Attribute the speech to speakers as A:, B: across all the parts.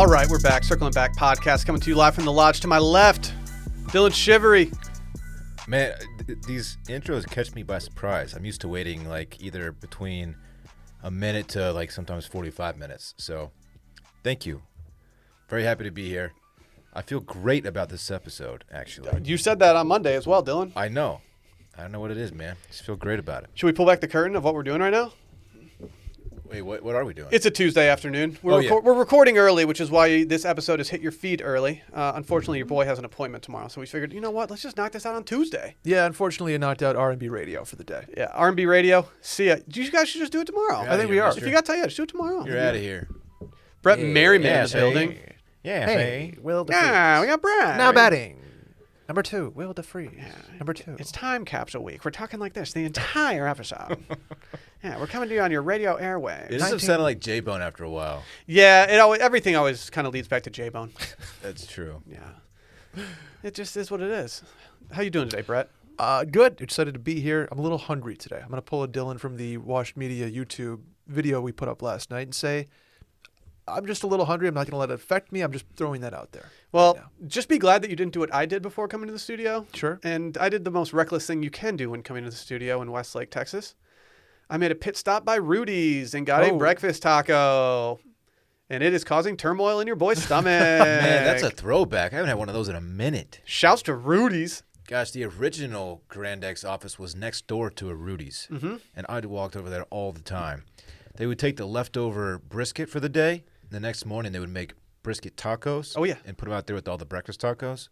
A: All right, we're back. Circling Back podcast coming to you live from the lodge. To my left, Dylan Shivery.
B: Man, these intros catch me by surprise. I'm used to waiting like either between a minute to like sometimes 45 minutes. So thank you. Very happy to be here. I feel great about this episode, actually.
A: You said that on Monday as well, Dylan.
B: I know. I don't know what it is, man. Just feel great about it.
A: Should we pull back the curtain of what we're doing right now?
B: Wait, what are we doing?
A: It's a Tuesday afternoon. We're recording early, which is why this episode has hit your feed early. Unfortunately, your boy has an appointment tomorrow, so we figured, you know what? Let's just knock this out on Tuesday.
C: Yeah, unfortunately, you knocked out R&B radio for the day.
A: Yeah, R&B radio. See ya. You guys should just do it tomorrow.
C: I think we are.
A: If you got time, just do it tomorrow.
B: You're out of here.
A: Brett Merriman in the building.
B: Yeah,
C: Hey, Will DeFreeze.
A: Yeah, we got Brett.
C: Now batting. Number 2, Will DeFreeze.
A: Yeah.
C: Number 2.
A: It's time capsule week. We're talking like this the entire episode. Yeah, we're coming to you on your radio airwaves.
B: It doesn't sound like J-Bone after a while.
A: Yeah, everything always kind of leads back to J-Bone.
B: That's true.
A: Yeah. It just is what it is. How you doing today, Brett?
C: Good. Excited to be here. I'm a little hungry today. I'm going to pull a Dylan from the Washed Media YouTube video we put up last night and say, I'm just a little hungry. I'm not going to let it affect me. I'm just throwing that out there.
A: Well,
C: right
A: just be glad that you didn't do what I did before coming to the studio.
C: Sure.
A: And I did the most reckless thing you can do when coming to the studio in Westlake, Texas. I made a pit stop by Rudy's and got a breakfast taco. And it is causing turmoil in your boy's stomach.
B: Man, that's a throwback. I haven't had one of those in a minute.
A: Shouts to Rudy's.
B: Gosh, the original Grand X office was next door to a Rudy's.
A: Mm-hmm.
B: And I'd walked over there all the time. They would take the leftover brisket for the day. The next morning, they would make brisket tacos.
A: Oh, yeah.
B: And put them out there with all the breakfast tacos.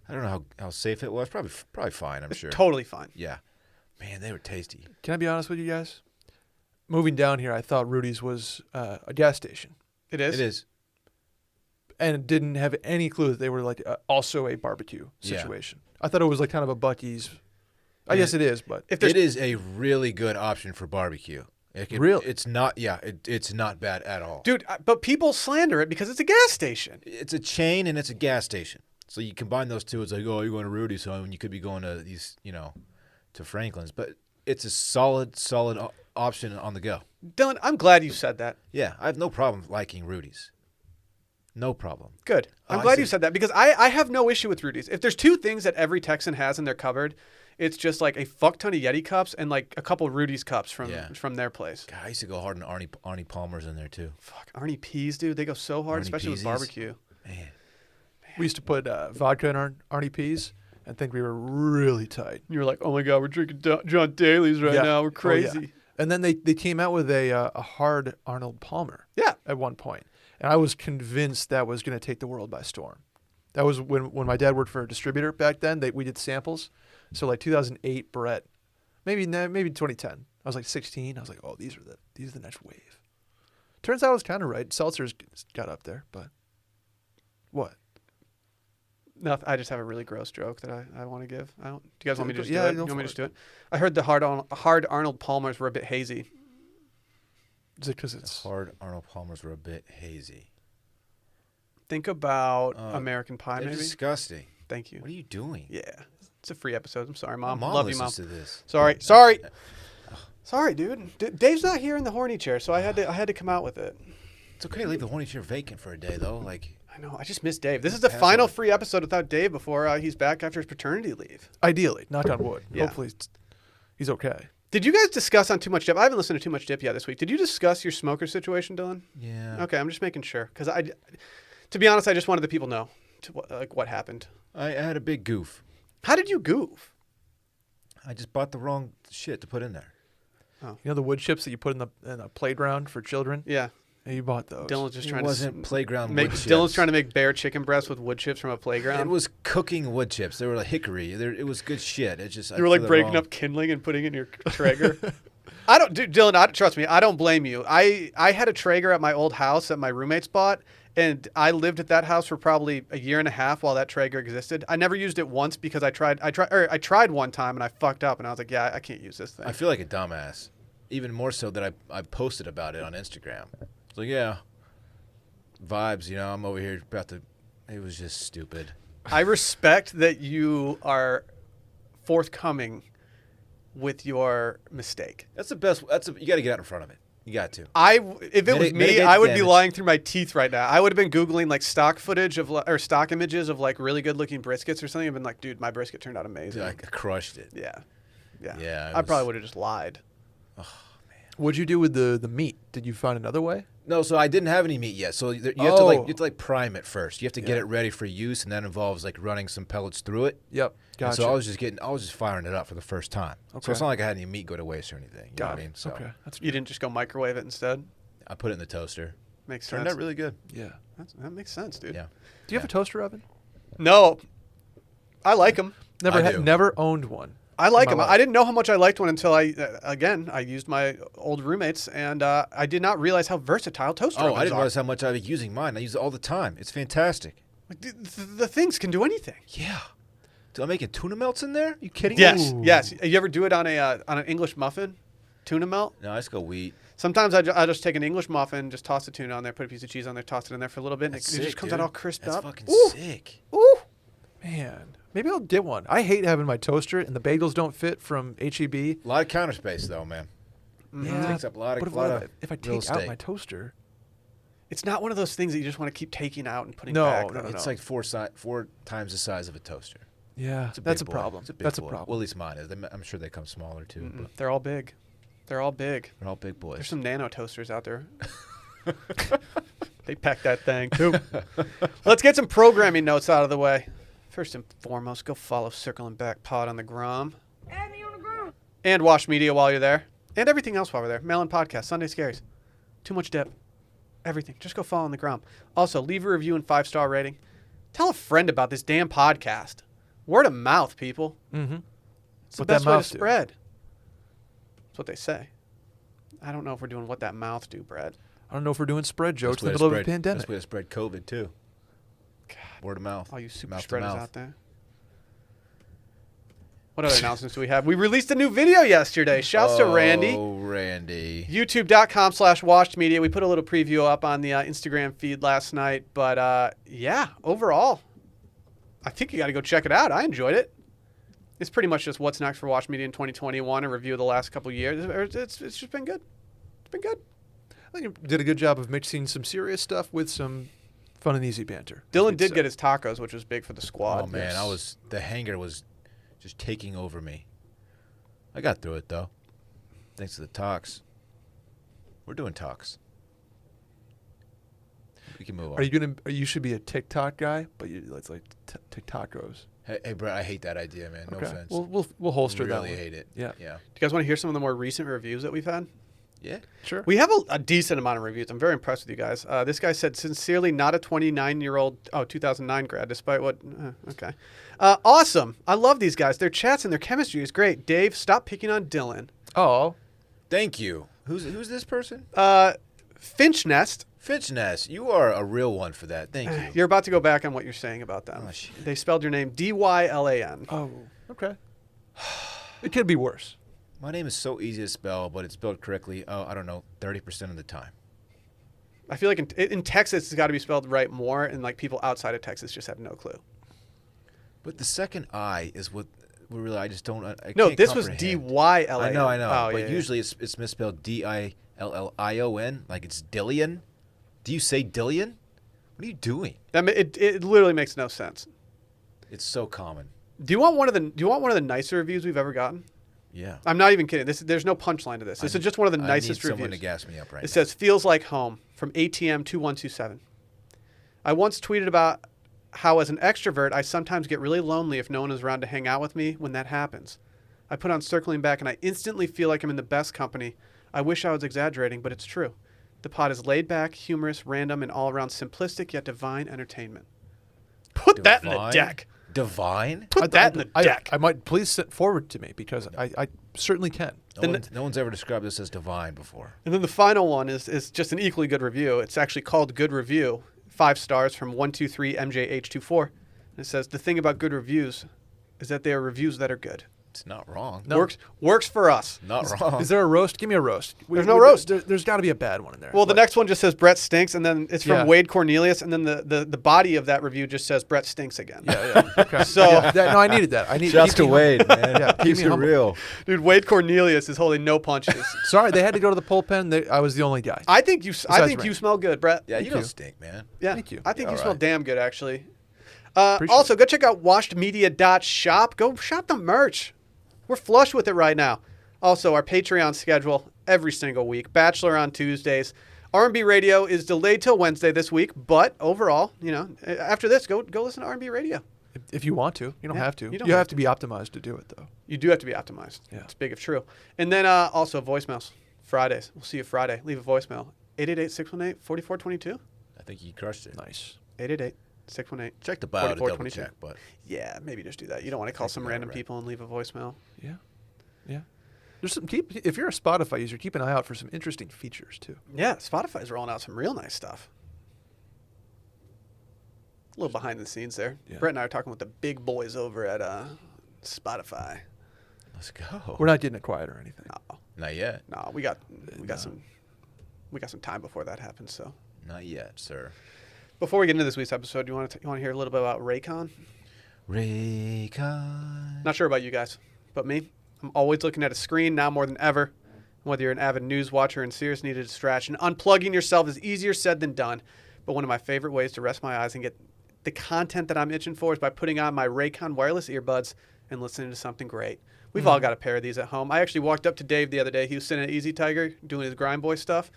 B: I don't know how safe it was. Probably fine, I'm sure.
A: Totally fine.
B: Yeah. Man, they were tasty.
C: Can I be honest with you guys? Moving down here, I thought Rudy's was a gas station.
A: It is?
B: It is.
C: And didn't have any clue that they were like also a barbecue situation. Yeah. I thought it was like kind of a Buc-ee's. I guess it is, but
B: it is a really good option for barbecue.
C: Really?
B: It's not. Yeah, it's not bad at all,
A: dude. But people slander it because it's a gas station.
B: It's a chain and it's a gas station. So you combine those two. It's like, oh, you're going to Rudy's, so you could be going to these, to Franklin's. But it's a solid option on the go.
A: Dylan, I'm glad you said that.
B: Yeah, I have no problem liking Rudy's. No problem.
A: Good. I'm glad you said that because I have no issue with Rudy's. If there's two things that every Texan has in their cupboard, it's just like a fuck ton of Yeti cups and like a couple Rudy's cups from their place.
B: God, I used to go hard on Arnie Palmer's in there too.
A: Fuck, Arnie P's, dude. They go so hard, especially with barbecue.
C: Man. We used to put vodka in our Arnie P's and think we were really tight.
A: You were like, oh my God, we're drinking John Daly's right now. We're crazy.
C: Oh, yeah. And then they came out with a hard Arnold Palmer at one point. And I was convinced that was going to take the world by storm. That was when my dad worked for a distributor back then. We did samples. So like 2008, Brett, maybe 2010. I was like 16. I was like, oh, these are the next wave. Turns out I was kind of right. Seltzer's got up there, but what?
A: No, I just have a really gross joke that I want to give. Do you guys want me to just do
C: it?
A: You want me to just do it? I heard the hard Arnold Palmers were a bit hazy.
C: Is it because it's
B: hard Arnold Palmers were a bit hazy?
A: Think about American Pie,
B: they're
A: maybe.
B: Disgusting.
A: Thank you.
B: What are you doing?
A: Yeah, it's a free episode. I'm sorry, Mom.
B: Mom
A: Love you, Mom.
B: To this.
A: Sorry, dude. Dave's not here in the horny chair, so I had to come out with it.
B: It's okay to leave the horny chair vacant for a day, though. Like
A: I know. I just miss Dave. This is the final free episode without Dave before he's back after his paternity leave.
C: Ideally, knock on wood.
A: Yeah.
C: Hopefully, he's okay.
A: Did you guys discuss on Too Much Dip? I haven't listened to Too Much Dip yet this week. Did you discuss your smoker situation, Dylan?
B: Yeah.
A: Okay, I'm just making sure because to be honest, I just wanted the people to know what happened.
B: I had a big goof.
A: How did you goof?
B: I just bought the wrong shit to put in there.
C: Oh. You know the wood chips that you put in the playground for children?
A: Yeah.
C: And you bought those.
A: Dylan's just trying
B: to playground
A: wood
B: chips.
A: Dylan's trying to make bear chicken breasts with wood chips from a playground.
B: It was cooking wood chips. They were like hickory. It was good shit. It just
A: you were like breaking up kindling and putting in your Traeger. Dylan, trust me, I don't blame you. I had a Traeger at my old house that my roommates bought, and I lived at that house for probably a year and a half while that Traeger existed. I never used it once because I tried one time and I fucked up and I was like, yeah, I can't use this thing.
B: I feel like a dumbass, even more so that I posted about it on Instagram. It's like, yeah, vibes, I'm over here about to. It was just stupid.
A: I respect that you are forthcoming with your mistake.
B: That's the best. You got to get out in front of it. You got to.
A: If it was me,
B: mitigate
A: I
B: the
A: would be
B: damage.
A: lying through my teeth right now. I would have been Googling like stock footage of or stock images of like really good looking briskets or something. I've been like, dude, my brisket turned out amazing.
B: I crushed it.
A: Yeah.
B: Yeah,
A: I probably would have just lied.
C: What'd you do with the meat? Did you find another way?
B: No, so I didn't have any meat yet. So you have to like prime it first. You have to get it ready for use, and that involves like running some pellets through it.
C: Yep.
B: And
C: Gotcha.
B: so I was just firing it up for the first time.
C: Okay.
B: So it's not like I had any meat go to waste or anything. You know what I mean? So
C: Okay.
A: You didn't just go microwave it instead?
B: I put it in the toaster.
A: Makes sense.
B: Turned out really good.
C: Yeah.
A: That makes sense, dude.
B: Yeah.
C: Do you have a toaster oven?
A: No. I like them.
C: Never owned one.
A: I like
C: in my
A: them.
C: life.
A: I didn't know how much I liked one until I used my old roommates, and I did not realize how versatile toaster ovens
B: I didn't
A: are.
B: realize how much I was using mine. I use it all the time. It's fantastic.
A: Like, the things can do anything.
B: Yeah. Dude, I'm making tuna melts in there? You kidding
A: Yes,
B: me?
A: yes. You ever do it on an English muffin, tuna melt?
B: No, I just go wheat.
A: Sometimes I just take an English muffin, just toss the tuna on there, put a piece of cheese on there, toss it in there for a little bit, and
B: That's
A: it
B: sick,
A: just comes
B: dude.
A: out all crisped
B: That's
A: up.
B: fucking
A: Ooh,
B: sick.
A: ooh.
C: Man, maybe I'll get one. I hate having my toaster and the bagels don't fit from HEB.
B: A lot of counter space, though, man.
C: Yeah,
B: Takes up a lot of
C: if I
B: real
C: take out
B: estate.
C: my toaster,
A: It's not one of those things that you just want to keep taking out and putting
C: No,
A: back.
C: no,
B: It's like four times the size of a toaster.
C: yeah,
B: It's a
C: that's a
B: big boy.
C: problem.
B: It's a big
C: That's
B: boy.
C: a problem.
B: Well, at least mine is. I'm sure they come smaller too. But
A: They're all big. They're all big.
B: they're all big boys.
A: There's some nano toasters out there. They pack that thing too. Let's get some programming notes out of the way. First and foremost, go follow Circling Back Pod on the Grom.
D: Add me on the ground.
A: And Wash Media while you're there. And everything else while we're there. Melon Podcast, Sunday Scaries. Too Much Dip. Everything. Just go follow on the Grom. Also, leave a review and 5-star rating. Tell a friend about this damn podcast. Word of mouth, people.
C: Mm-hmm.
A: It's the
C: What that
A: best way to
C: mouth do.
A: spread. That's what they say. I don't know if we're doing what that mouth do, Brad.
C: I don't know if we're doing spread jokes
B: Best
C: in
B: way
C: the
B: to
C: middle of a
B: spread-
C: pandemic.
B: Best way to spread COVID too. Word of mouth.
A: All you super
B: Mouth to
A: spreaders
B: mouth.
A: out there. What other announcements do we have? We released a new video yesterday. Shouts to Randy.
B: Oh, Randy.
A: YouTube.com/washedmedia. We put a little preview up on the Instagram feed last night. But yeah, overall, I think you got to go check it out. I enjoyed it. It's pretty much just what's next for Wash Media in 2021, a review of the last couple of years. It's just been good. It's been good.
C: I think you did a good job of mixing some serious stuff with some fun and easy banter.
A: Dylan did get his tacos, which was big for the squad.
B: Oh man, the hanger was just taking over me. I got through it though, thanks to the talks. We're doing talks. We can move on.
C: Are you gonna? You should be a TikTok guy, but it's like TikTokos.
B: Hey, bro, I hate that idea, man. No
C: Okay,
B: offense.
C: we'll holster that
B: really
C: one.
B: hate it.
C: Yeah.
B: Yeah.
A: Do you guys want to hear some of the more recent reviews that we've had?
B: Yeah.
C: Sure.
A: We have a decent amount of reviews. I'm very impressed with you guys. This guy said, sincerely not a 29-year-old, 2009 grad, despite what, okay. Awesome. I love these guys. Their chats and their chemistry is great. Dave, stop picking on Dylan.
C: Oh,
B: Thank you. Who's this person?
A: Finch Nest,
B: Finch Ness. You are a real one for that. Thank you.
A: you're about to go back on what you're saying about them.
B: Oh, shit.
A: They spelled your name D-Y-L-A-N.
C: oh, okay. It could be worse.
B: My name is so easy to spell, but it's spelled correctly. I don't know, 30% of the time.
A: I feel like in Texas, it's got to be spelled right more, and like people outside of Texas just have no clue.
B: But the second I is what really I just don't. I
A: No,
B: can't
A: this was
B: comprehend.
A: D-Y-L-A-N.
B: I know.
A: Oh,
B: but
A: yeah,
B: usually it's misspelled Dillion, like it's Dillion. Do you say Dillion? What are you doing?
A: It literally makes no sense.
B: It's so common.
A: Do you want one of the nicer reviews we've ever gotten?
B: Yeah.
A: I'm not even kidding. There's no punchline to this. This is just one of the nicest
B: I need someone
A: reviews.
B: to gas me up right
A: It
B: now.
A: says, feels like home from ATM2127. I once tweeted about how as an extrovert, I sometimes get really lonely if no one is around to hang out with me when that happens. I put on Circling Back and I instantly feel like I'm in the best company. I wish I was exaggerating, but it's true. The pod is laid back, humorous, random, and all around simplistic yet divine entertainment. Put that in the
B: Divine?
A: deck.
B: Divine?
A: Put that in the deck.
C: I might please sit forward to me because I certainly can.
B: No one's ever described this as divine before.
A: And then the final one is just an equally good review. It's actually called Good Review. 5 stars from 123 MJH24. And it says, the thing about good reviews is that they are reviews that are good.
B: It's not wrong.
C: No.
A: Works for us.
B: Not wrong.
C: Is there a roast? Give me a roast.
A: There's no roast.
C: There's got to be a bad one in there.
A: Well, the next one just says Brett stinks, and then it's from
C: Yeah.
A: Wade Cornelius, and then the body of that review just says Brett stinks again.
C: Yeah. Okay.
A: So-
C: no, I needed that. I need
B: Shouts
C: keep
B: to
C: me
B: Wade, man.
C: Yeah, keep
B: Keeps
C: me
B: it
C: humble.
B: real.
A: Dude, Wade Cornelius is holding no punches.
C: Sorry, they had to go to the pulpen. I was the only guy.
A: I think you
C: Rain.
A: smell good, Brett.
B: Yeah, you
C: Thank
B: don't
C: you.
B: stink, man.
A: Yeah,
C: Thank you.
A: I think you
B: All
A: smell
B: right.
A: damn good, actually.
C: Appreciate
A: Also, go check out washedmedia.shop. Go shop the merch. We're flush with it right now. Also, our Patreon schedule every single week. Bachelor on Tuesdays. R&B Radio is delayed till Wednesday this week, but overall, after this, go listen to R&B Radio.
C: If you want to, you don't
A: Yeah,
C: have to.
A: you don't
C: You
A: have
C: have to be optimized to do it, though.
A: You do have to be optimized.
C: Yeah.
A: It's big if true. And then also voicemails. Fridays. We'll see you Friday. Leave a voicemail. 888-618-4422.
B: I think you crushed it.
C: Nice.
A: 888-618.
B: Check the bio to double
A: 4422.
B: check, but
A: Yeah, maybe just do that. You don't want to call
B: Check
A: some
B: it out,
A: random
B: right.
A: people and leave a voicemail.
C: Yeah. There's some if you're a Spotify user, keep an eye out for some interesting features too.
A: Yeah, Spotify's rolling out some real nice stuff. A little behind the scenes there.
C: Yeah.
A: Brett and I are talking with the big boys over at Spotify.
B: let's go.
C: We're not getting it quiet or anything.
B: Not yet.
A: No, we got
C: No.
A: some time before that happens. So
B: Not yet, sir.
A: before we get into this week's episode, you want to hear a little bit about Raycon?
B: Raycon.
A: Not sure about you guys, but me, I'm always looking at a screen now more than ever. Whether you're an avid news watcher and serious need a distraction, unplugging yourself is easier said than done. But one of my favorite ways to rest my eyes and get the content that I'm itching for is by putting on my Raycon wireless earbuds and listening to something great. We've all got a pair of these at home. I actually walked up to Dave the other day. He was sitting at Easy Tiger doing his grind boy stuff.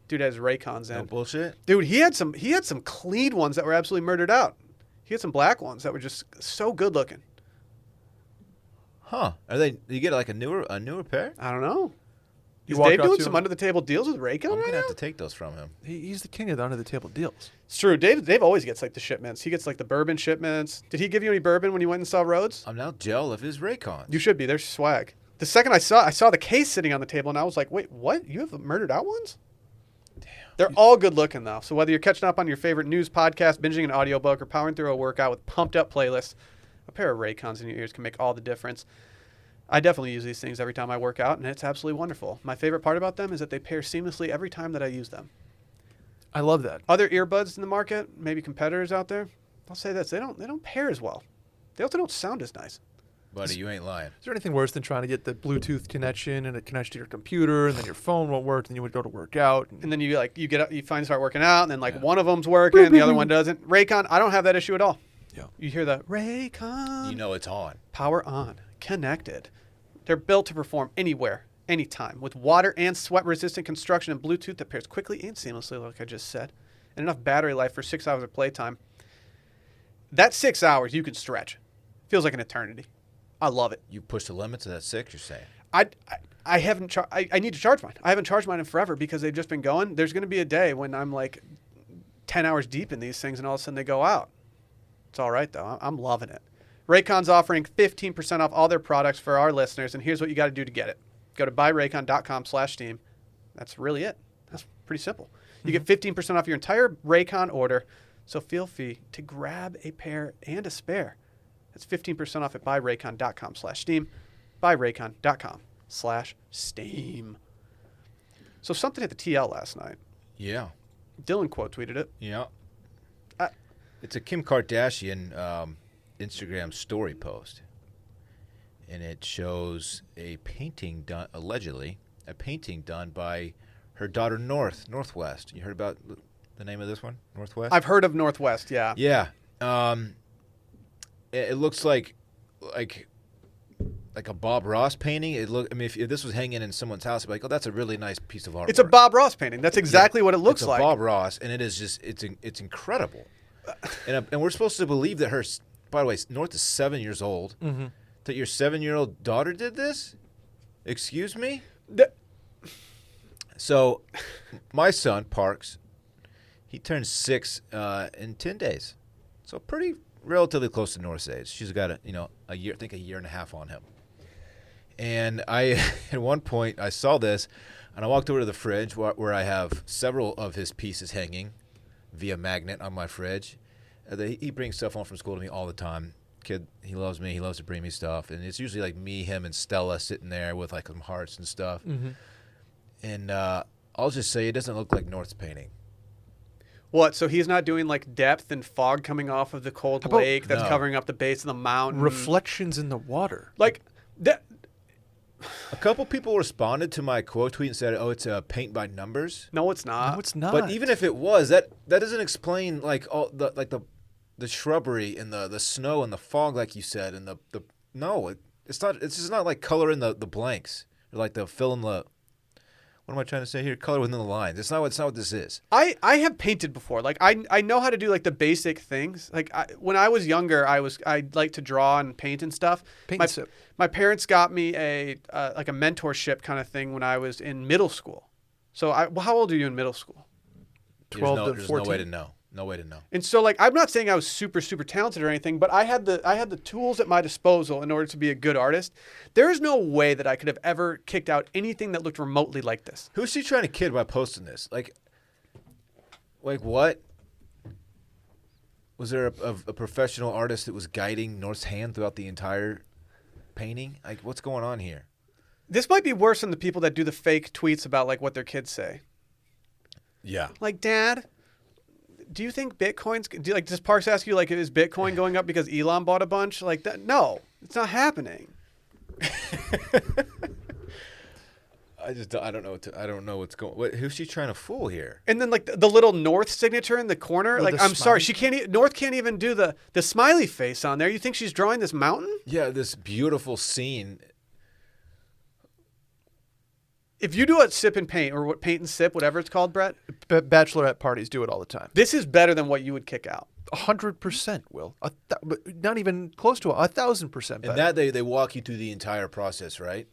A: Dude has Raycons in.
B: No bullshit.
A: Dude, he had some clean ones that were absolutely murdered out. He had some black ones that were just so good looking.
B: Huh? Are they? You get like a newer pair?
A: I don't know.
C: You
A: Is
C: walk
A: Dave
C: up
A: doing
C: to
A: some
C: him?
A: under the table deals with Raycon
B: I'm
A: right
B: gonna
A: now?
B: have to take those from him.
C: He's the king of the under the table deals.
A: It's true. Dave always gets like the shipments. He gets like the bourbon shipments. Did he give you any bourbon when you went and saw Rhodes?
B: I'm now gel of his Raycons.
A: You should be. There's swag. The second I saw the case sitting on the table, and I was like, wait, what? You have the murdered out ones?
B: Damn.
A: They're all good looking though. So whether you're catching up on your favorite news podcast, binging an audiobook, or powering through a workout with pumped up playlists, a pair of Raycons in your ears can make all the difference. I definitely use these things every time I work out, and it's absolutely wonderful. My favorite part about them is that they pair seamlessly every time that I use them.
C: I love that.
A: Other earbuds in the market, maybe competitors out there, I'll say this: they don't pair as well. They also don't sound as nice.
B: Buddy, you ain't lying.
C: Is there anything worse than trying to get the Bluetooth connection and it connects to your computer and then your phone won't work and you would go to work out?
A: And then you get up, you finally start working out, and then
B: Yeah.
A: one of them's working and the other one doesn't. Raycon, I don't have that issue at all.
C: Yeah.
A: You hear the Raycon.
B: You know it's on.
A: Power on, connected. They're built to perform anywhere, anytime, with water and sweat-resistant construction and Bluetooth that pairs quickly and seamlessly, like I just said, and enough battery life for 6 hours of playtime. That 6 hours you can stretch. Feels like an eternity. I love it.
B: You push the limits of that 6. You're saying.
A: I haven't. I need to charge mine. I haven't charged mine in forever because they've just been going. There's going to be a day when I'm like 10 hours deep in these things, and all of a sudden they go out. It's all right though. I'm loving it. Raycon's offering 15% off all their products for our listeners, and here's what you got to do to get it. Go to buyraycon.com/steam. That's really it. That's pretty simple. You get 15% off your entire Raycon order, so feel free to grab a pair and a spare. That's 15% off at buyraycon.com/steam. Buyraycon.com/steam. So something at the TL last night.
B: Yeah.
A: Dylan quote tweeted it.
B: Yeah.
A: I-
B: It's a Kim Kardashian Instagram story post, and it shows a painting done, allegedly, a painting done by her daughter Northwest. You heard about the name of this one, Northwest?
A: I've heard of Northwest, yeah.
B: Yeah. It looks like a Bob Ross painting. I mean, if this was hanging in someone's house, I'd be like, oh, that's a really nice piece of art.
A: It's a Bob Ross painting. That's exactly what it looks
B: it's
A: like.
B: a Bob Ross, and it is just it's incredible. And we're supposed to believe that her. By the way, North is 7 years old.
C: Mm-hmm.
B: That your 7-year-old daughter did this? Excuse me? So, my son, Parks, he turns 6 in 10 days. So pretty relatively close to North's age. She's got a year, I think a year and a half on him. And I, at one point, I saw this, and I walked over to the fridge where I have several of his pieces hanging via magnet on my fridge. He brings stuff home from school to me all the time. kid. He loves me. He loves to bring me stuff, and it's usually like me, him, and Stella sitting there with like some hearts and stuff.
C: Mm-hmm.
B: And I'll just say it doesn't look like North's painting.
A: What? So he's not doing like depth and fog coming off of the cold lake that's covering up the base of the mountain.
C: Reflections in the water.
A: Like that.
B: A couple people responded to my quote tweet and said, "Oh, it's a paint by numbers."
A: No, it's not.
C: No, it's not.
B: But even if it was, that doesn't explain like all the shrubbery and the snow and the fog, like you said, and it's not. It's just not like color in the blanks or like the fill in the. What am I trying to say here? Color within the lines. It's not what this is.
A: I have painted before. Like I know how to do like the basic things. Like when I was younger, I liked to draw and paint and stuff. My parents got me a like a mentorship kind of thing when I was in middle school. So how old are you in middle school?
C: 12 to 14.
B: There's no way to know. No way to know.
A: And so like I'm not saying I was super talented or anything, but I had the tools at my disposal in order to be a good artist. There is no way that I could have ever kicked out anything that looked remotely like this.
B: Who's she trying to kid by posting this? Like what? Was there a professional artist that was guiding North's hand throughout the entire painting? Like what's going on here?
A: This might be worse than the people that do the fake tweets about like what their kids say.
B: Yeah.
A: Like, Dad, do you think Bitcoin's... does Parks ask you, like, is Bitcoin going up because Elon bought a bunch? Like, that? No, it's not happening.
B: I don't know what's going... Who's she trying to fool here?
A: And then, like, the little North signature in the corner. Like, I'm sorry, she can't... North can't even do the smiley face on there. You think she's drawing this mountain?
B: Yeah, this beautiful scene...
A: If you do a sip and paint, or paint and sip, whatever it's called, Brett.
C: Bachelorette parties do it all the time.
A: This is better than what you would kick out.
C: 100%, Will. Not even close to 1,000% better.
B: And that they walk you through the entire process, right?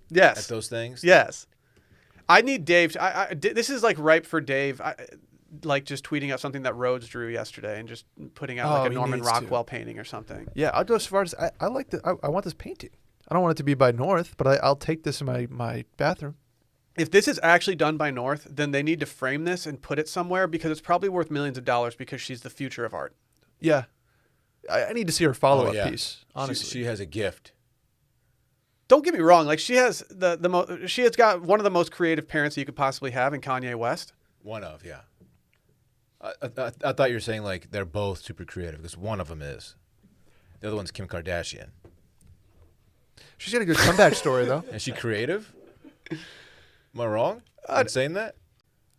A: Yes.
B: At those things?
A: Yes. I need Dave. This is like ripe for Dave. Like just tweeting out something that Rhodes drew yesterday and just putting out like a Norman Rockwell painting or something.
C: Yeah, I'll go as far as I want this painting. I don't want it to be by North, but I'll take this in my bathroom.
A: If this is actually done by North, then they need to frame this and put it somewhere because it's probably worth millions of dollars because she's the future of art.
C: Yeah. I need to see her follow-up piece, honestly.
B: She has a gift.
A: Don't get me wrong. Like she has she has got one of the most creative parents that you could possibly have in Kanye West.
B: One of, yeah. I thought you were saying like they're both super creative because one of them is. The other one's Kim Kardashian.
C: She's got a good comeback story, though.
B: Is she creative? Am I wrong in saying that?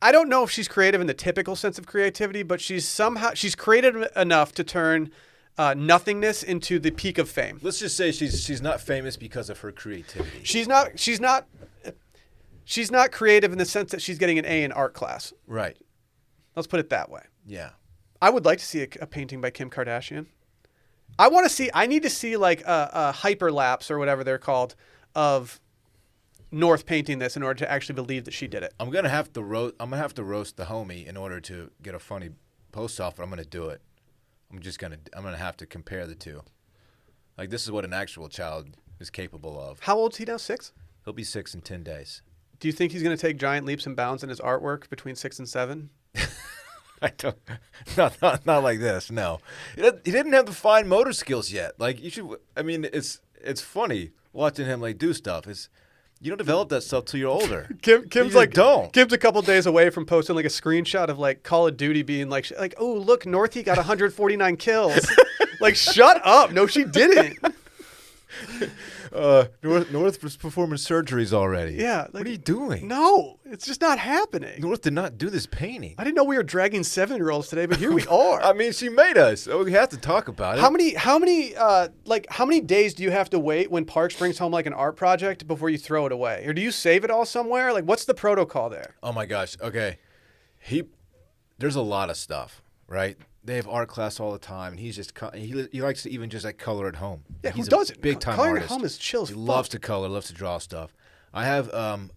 A: I don't know if she's creative in the typical sense of creativity, but she's creative enough to turn nothingness into the peak of fame.
B: Let's just say she's not famous because of her creativity.
A: She's not creative in the sense that she's getting an A in art class.
B: Right.
A: Let's put it that way.
B: Yeah.
A: I would like to see a painting by Kim Kardashian. I need to see like a hyperlapse or whatever they're called of North painting this in order to actually believe that she did it.
B: I'm gonna have to roast the homie in order to get a funny post off, but I'm gonna do it. I'm gonna have to compare the two. Like this is what an actual child is capable of.
A: How old is he now? 6?
B: He'll be 6 in 10 days.
A: Do you think he's gonna take giant leaps and bounds in his artwork between 6 and 7?
B: I don't, not like this. No, he didn't have the fine motor skills yet. Like you should. I mean, it's funny watching him like do stuff. You don't develop that stuff till you're older.
A: Kim's a couple days away from posting like a screenshot of like Call of Duty being like oh look, Northie got 149 kills. Like shut up. No, she didn't.
B: North was performing surgeries already.
A: Yeah. Like,
B: what are you doing?
A: No, it's just not happening.
B: North did not do this painting.
A: I didn't know we were dragging 7-year-olds today, but here we are.
B: I mean, she made us. So we have to talk about it.
A: How many days do you have to wait when Parks brings home like an art project before you throw it away? Or do you save it all somewhere? Like what's the protocol there?
B: Oh my gosh. Okay. There's a lot of stuff, right? They have art class all the time, and he likes to even just like color at home.
A: Yeah,
B: he's
A: who doesn't?
B: Big time
A: Coloring
B: artist.
A: at home is chill as
B: He
A: fuck.
B: loves to color, loves to draw stuff. I have a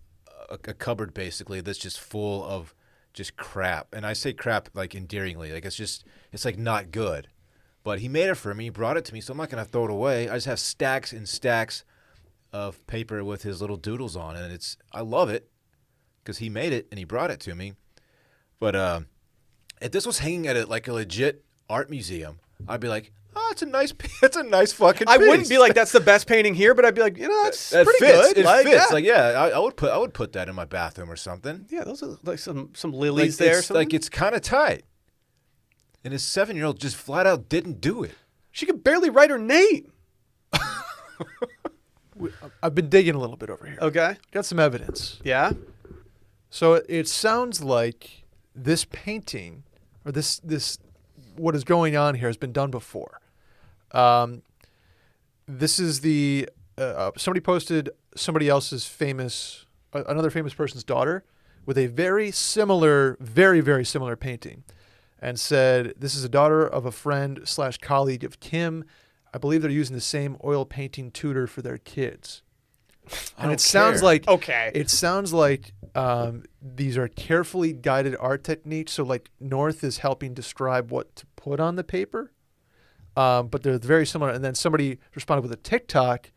B: cupboard basically that's just full of just crap, and I say crap like endearingly, like it's like not good. But he made it for me, he brought it to me, so I'm not gonna throw it away. I just have stacks and stacks of paper with his little doodles on it, and I love it because he made it and he brought it to me. But if this was hanging at like a legit art museum, I'd be like, oh, it's a nice fucking
A: I
B: piece.
A: wouldn't be like, that's the best painting here, but I'd be like, it's
B: that
A: pretty
B: fits.
A: good.
B: It
A: like,
B: fits.
A: Yeah.
B: Like, yeah, I would put that in my bathroom or something.
A: Yeah, those are like some lilies there.
B: It's, like, it's kind of tight. And his 7-year-old just flat out didn't do it.
A: She could barely write her name.
C: I've been digging a little bit over here.
A: Okay.
C: Got some evidence.
A: Yeah.
C: So it sounds like this painting, or this what is going on here, has been done before. This is the somebody posted somebody else's another famous person's daughter with a very very similar painting, and said this is a daughter of a friend / colleague of Kim. I believe they're using the same oil painting tutor for their kids. And it sounds like these are carefully guided art techniques. So like North is helping describe what to put on the paper, but they're very similar. And then somebody responded with a TikTok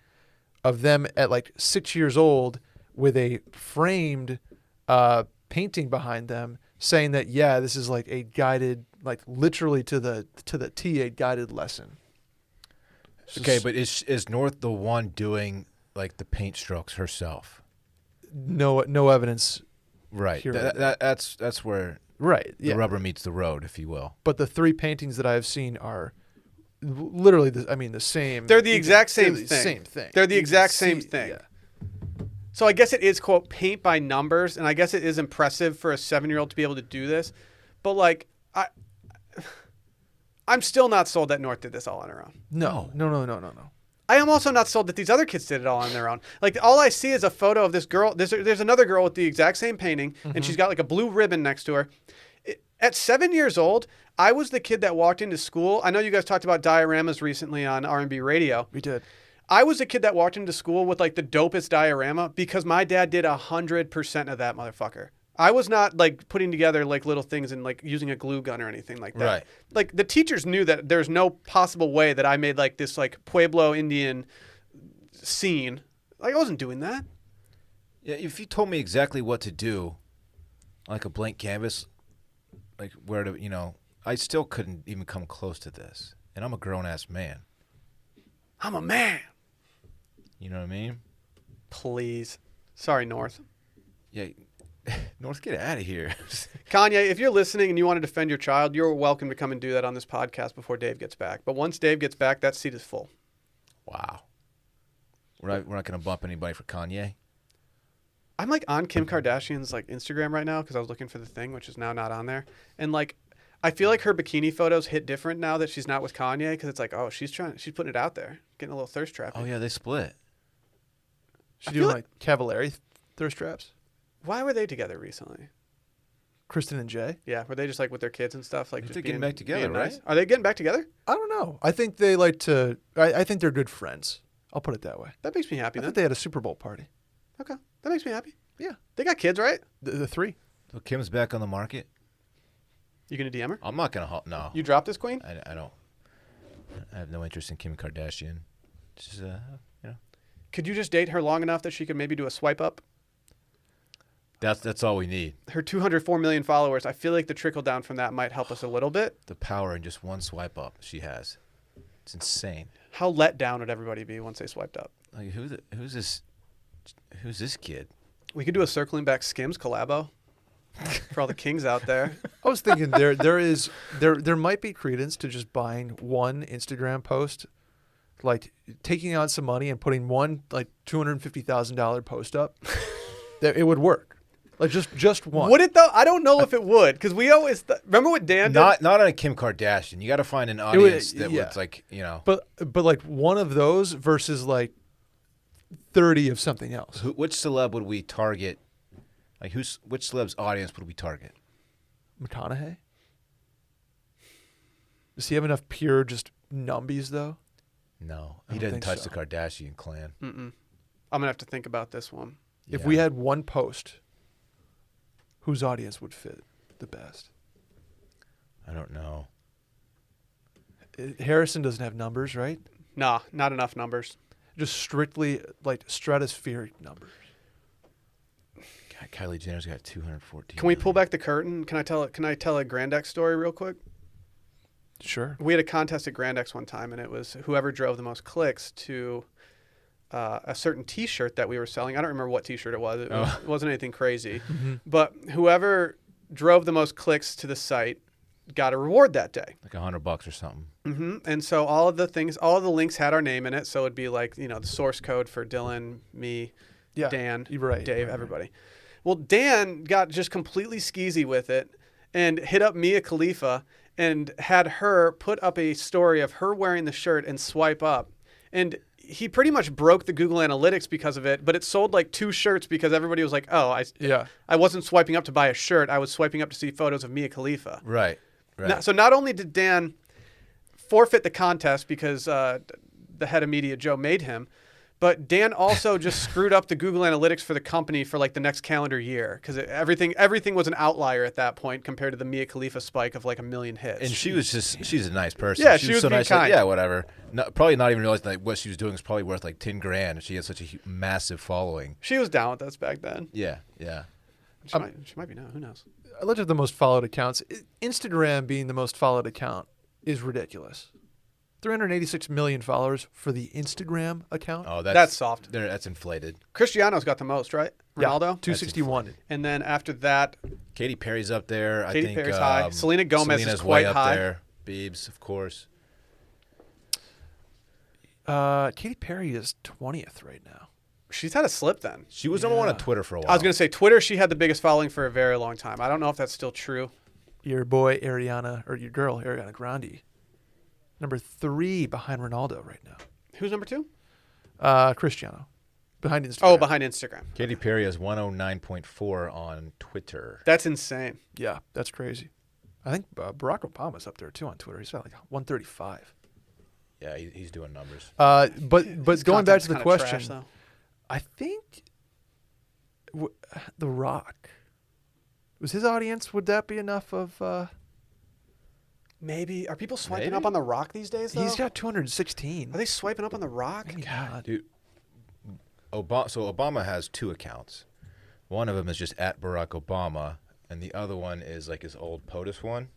C: of them at like 6 years old with a framed painting behind them, saying that this is like a guided, like literally to the T, a guided lesson.
B: Okay, but is North the one doing like the paint strokes herself?
C: No evidence.
B: Right. That's where the rubber meets the road, if you will.
C: But the 3 paintings that I have seen are literally the same.
A: They're the exact same thing.
C: Same thing.
A: They're the exact same thing.
C: Yeah.
A: So I guess it is, quote, paint by numbers, and I guess it is impressive for a 7-year-old to be able to do this. But like I'm still not sold that North did this all on her own.
C: No.
A: I am also not sold that these other kids did it all on their own. Like, all I see is a photo of this girl. There's another girl with the exact same painting, and she's got like a blue ribbon next to her. At 7 years old, I was the kid that walked into school. I know you guys talked about dioramas recently on R&B radio.
C: We did.
A: I was the kid that walked into school with like the dopest diorama because my dad did 100% of that motherfucker. I was not like putting together like little things and like using a glue gun or anything like that.
B: Right.
A: Like the teachers knew that there's no possible way that I made like this like Pueblo Indian scene. Like I wasn't doing that.
B: Yeah, if you told me exactly what to do, like a blank canvas, like where to, I still couldn't even come close to this. And I'm a grown-ass man.
A: I'm a man.
B: You know what I mean?
A: Please. Sorry, North.
B: Yeah. North, get out of here.
A: Kanye, if you're listening and you want to defend your child, you're welcome to come and do that on this podcast before Dave gets back. But once Dave gets back, that seat is full.
B: Wow. We're not going to bump anybody for Kanye?
A: I'm like on Kim Kardashian's like Instagram right now because I was looking for the thing, which is now not on there. And like, I feel like her bikini photos hit different now that she's not with Kanye because it's like, oh, she's putting it out there, getting a little thirst trap.
B: Oh yeah, they split.
C: She's doing like Cavallari thirst traps.
A: Why were they together recently?
C: Kristen and Jay.
A: Yeah, were they just like with their kids and stuff? Like
B: they're getting back together, right?
A: Nice? Are they getting back together?
C: I don't know. I think they like to. I think they're good friends. I'll put it that way.
A: That makes me happy.
C: I think they had a Super Bowl party.
A: Okay, that makes me happy.
C: Yeah,
A: they got kids, right?
C: The 3.
B: So Kim's back on the market.
A: You gonna DM her?
B: I'm not gonna. No.
A: You dropped this queen?
B: I don't. I have no interest in Kim Kardashian. Just
A: Could you just date her long enough that she could maybe do a swipe up?
B: That's all we need.
A: Her 204 million followers. I feel like the trickle down from that might help us a little bit.
B: The power in just one swipe up she has. It's insane.
A: How let down would everybody be once they swiped up?
B: Like who's this kid?
A: We could do a circling back Skims collabo for all the kings out there.
C: I was thinking there might be credence to just buying one Instagram post, like taking on some money and putting one like $250,000 post up. That it would work. Like just one.
A: Would it though? I don't know if it would because we always remember what Dan did?
B: Not on a Kim Kardashian. You got to find an audience that was like
C: But like one of those versus like 30 of something else.
B: Which celeb would we target? Like which celeb's audience would we target?
C: McConaughey. Does he have enough pure just numbies though?
B: No, he doesn't touch the Kardashian clan.
A: I'm gonna have to think about this one.
C: If we had one post, whose audience would fit the best?
B: I don't know.
C: Harrison doesn't have numbers, right?
A: Nah, not enough numbers.
C: Just strictly like stratospheric numbers.
B: God, Kylie Jenner's got 214.
A: Can we pull back the curtain? Can I tell a Grand X story real quick?
C: Sure.
A: We had a contest at Grand X one time, and it was whoever drove the most clicks to a certain T-shirt that we were selling. I don't remember what T-shirt it was. It wasn't anything crazy. But whoever drove the most clicks to the site got a reward that day.
B: Like $100 or something.
A: And so all of the links had our name in it. So it'd be like, the source code for Dylan, me, Dan, Dave, everybody. Well, Dan got just completely skeezy with it and hit up Mia Khalifa and had her put up a story of her wearing the shirt and swipe up. And he pretty much broke the Google Analytics because of it, but it sold like 2 shirts because everybody was like, oh, I wasn't swiping up to buy a shirt. I was swiping up to see photos of Mia Khalifa.
B: Right.
A: So not only did Dan forfeit the contest because the head of media, Joe, made him, but Dan also just screwed up the Google Analytics for the company for like the next calendar year because everything was an outlier at that point compared to the Mia Khalifa spike of like 1 million hits.
B: And she's a nice person.
A: Yeah, she was
B: so
A: being
B: nice.
A: kind.
B: Like, yeah, whatever. Probably not even realizing that what she was doing was probably worth like 10 grand. She had such a massive following.
A: She was down with us back then.
B: Yeah.
A: She might be now. Who knows?
C: I looked at the most followed accounts. Instagram being the most followed account is ridiculous. 386 million followers for the Instagram account.
B: Oh,
A: that's soft.
B: That's inflated.
A: Cristiano's got the most, right? Ronaldo?
C: 261.
A: And then after that,
B: Katy Perry's up there.
A: Katy Perry's high. Selena Gomez is quite
B: way up
A: high.
B: There. Biebs, of course.
C: Katy Perry is 20th right now.
A: She's had a slip then.
B: She was number 1 on Twitter for a while.
A: I was going to say Twitter, she had the biggest following for a very long time. I don't know if that's still true.
C: Your girl, Ariana Grande. Number 3 behind Ronaldo right now.
A: Who's number 2?
C: Cristiano. Behind Instagram.
A: Oh, behind Instagram.
B: Katy Perry has 109.4 on Twitter.
A: That's insane.
C: Yeah, that's crazy. I think Barack Obama's up there too on Twitter. He's got like 135.
B: Yeah, he's doing numbers.
C: But going back to the question,
A: trash,
C: I think The Rock. Was his audience, would that be enough of...
A: Maybe. Are people swiping up on The Rock these days, though?
C: He's got 216.
A: Are they swiping up on The Rock?
C: God.
B: Dude, Obama has 2 accounts. One of them is just at Barack Obama, and the other one is like his old POTUS one.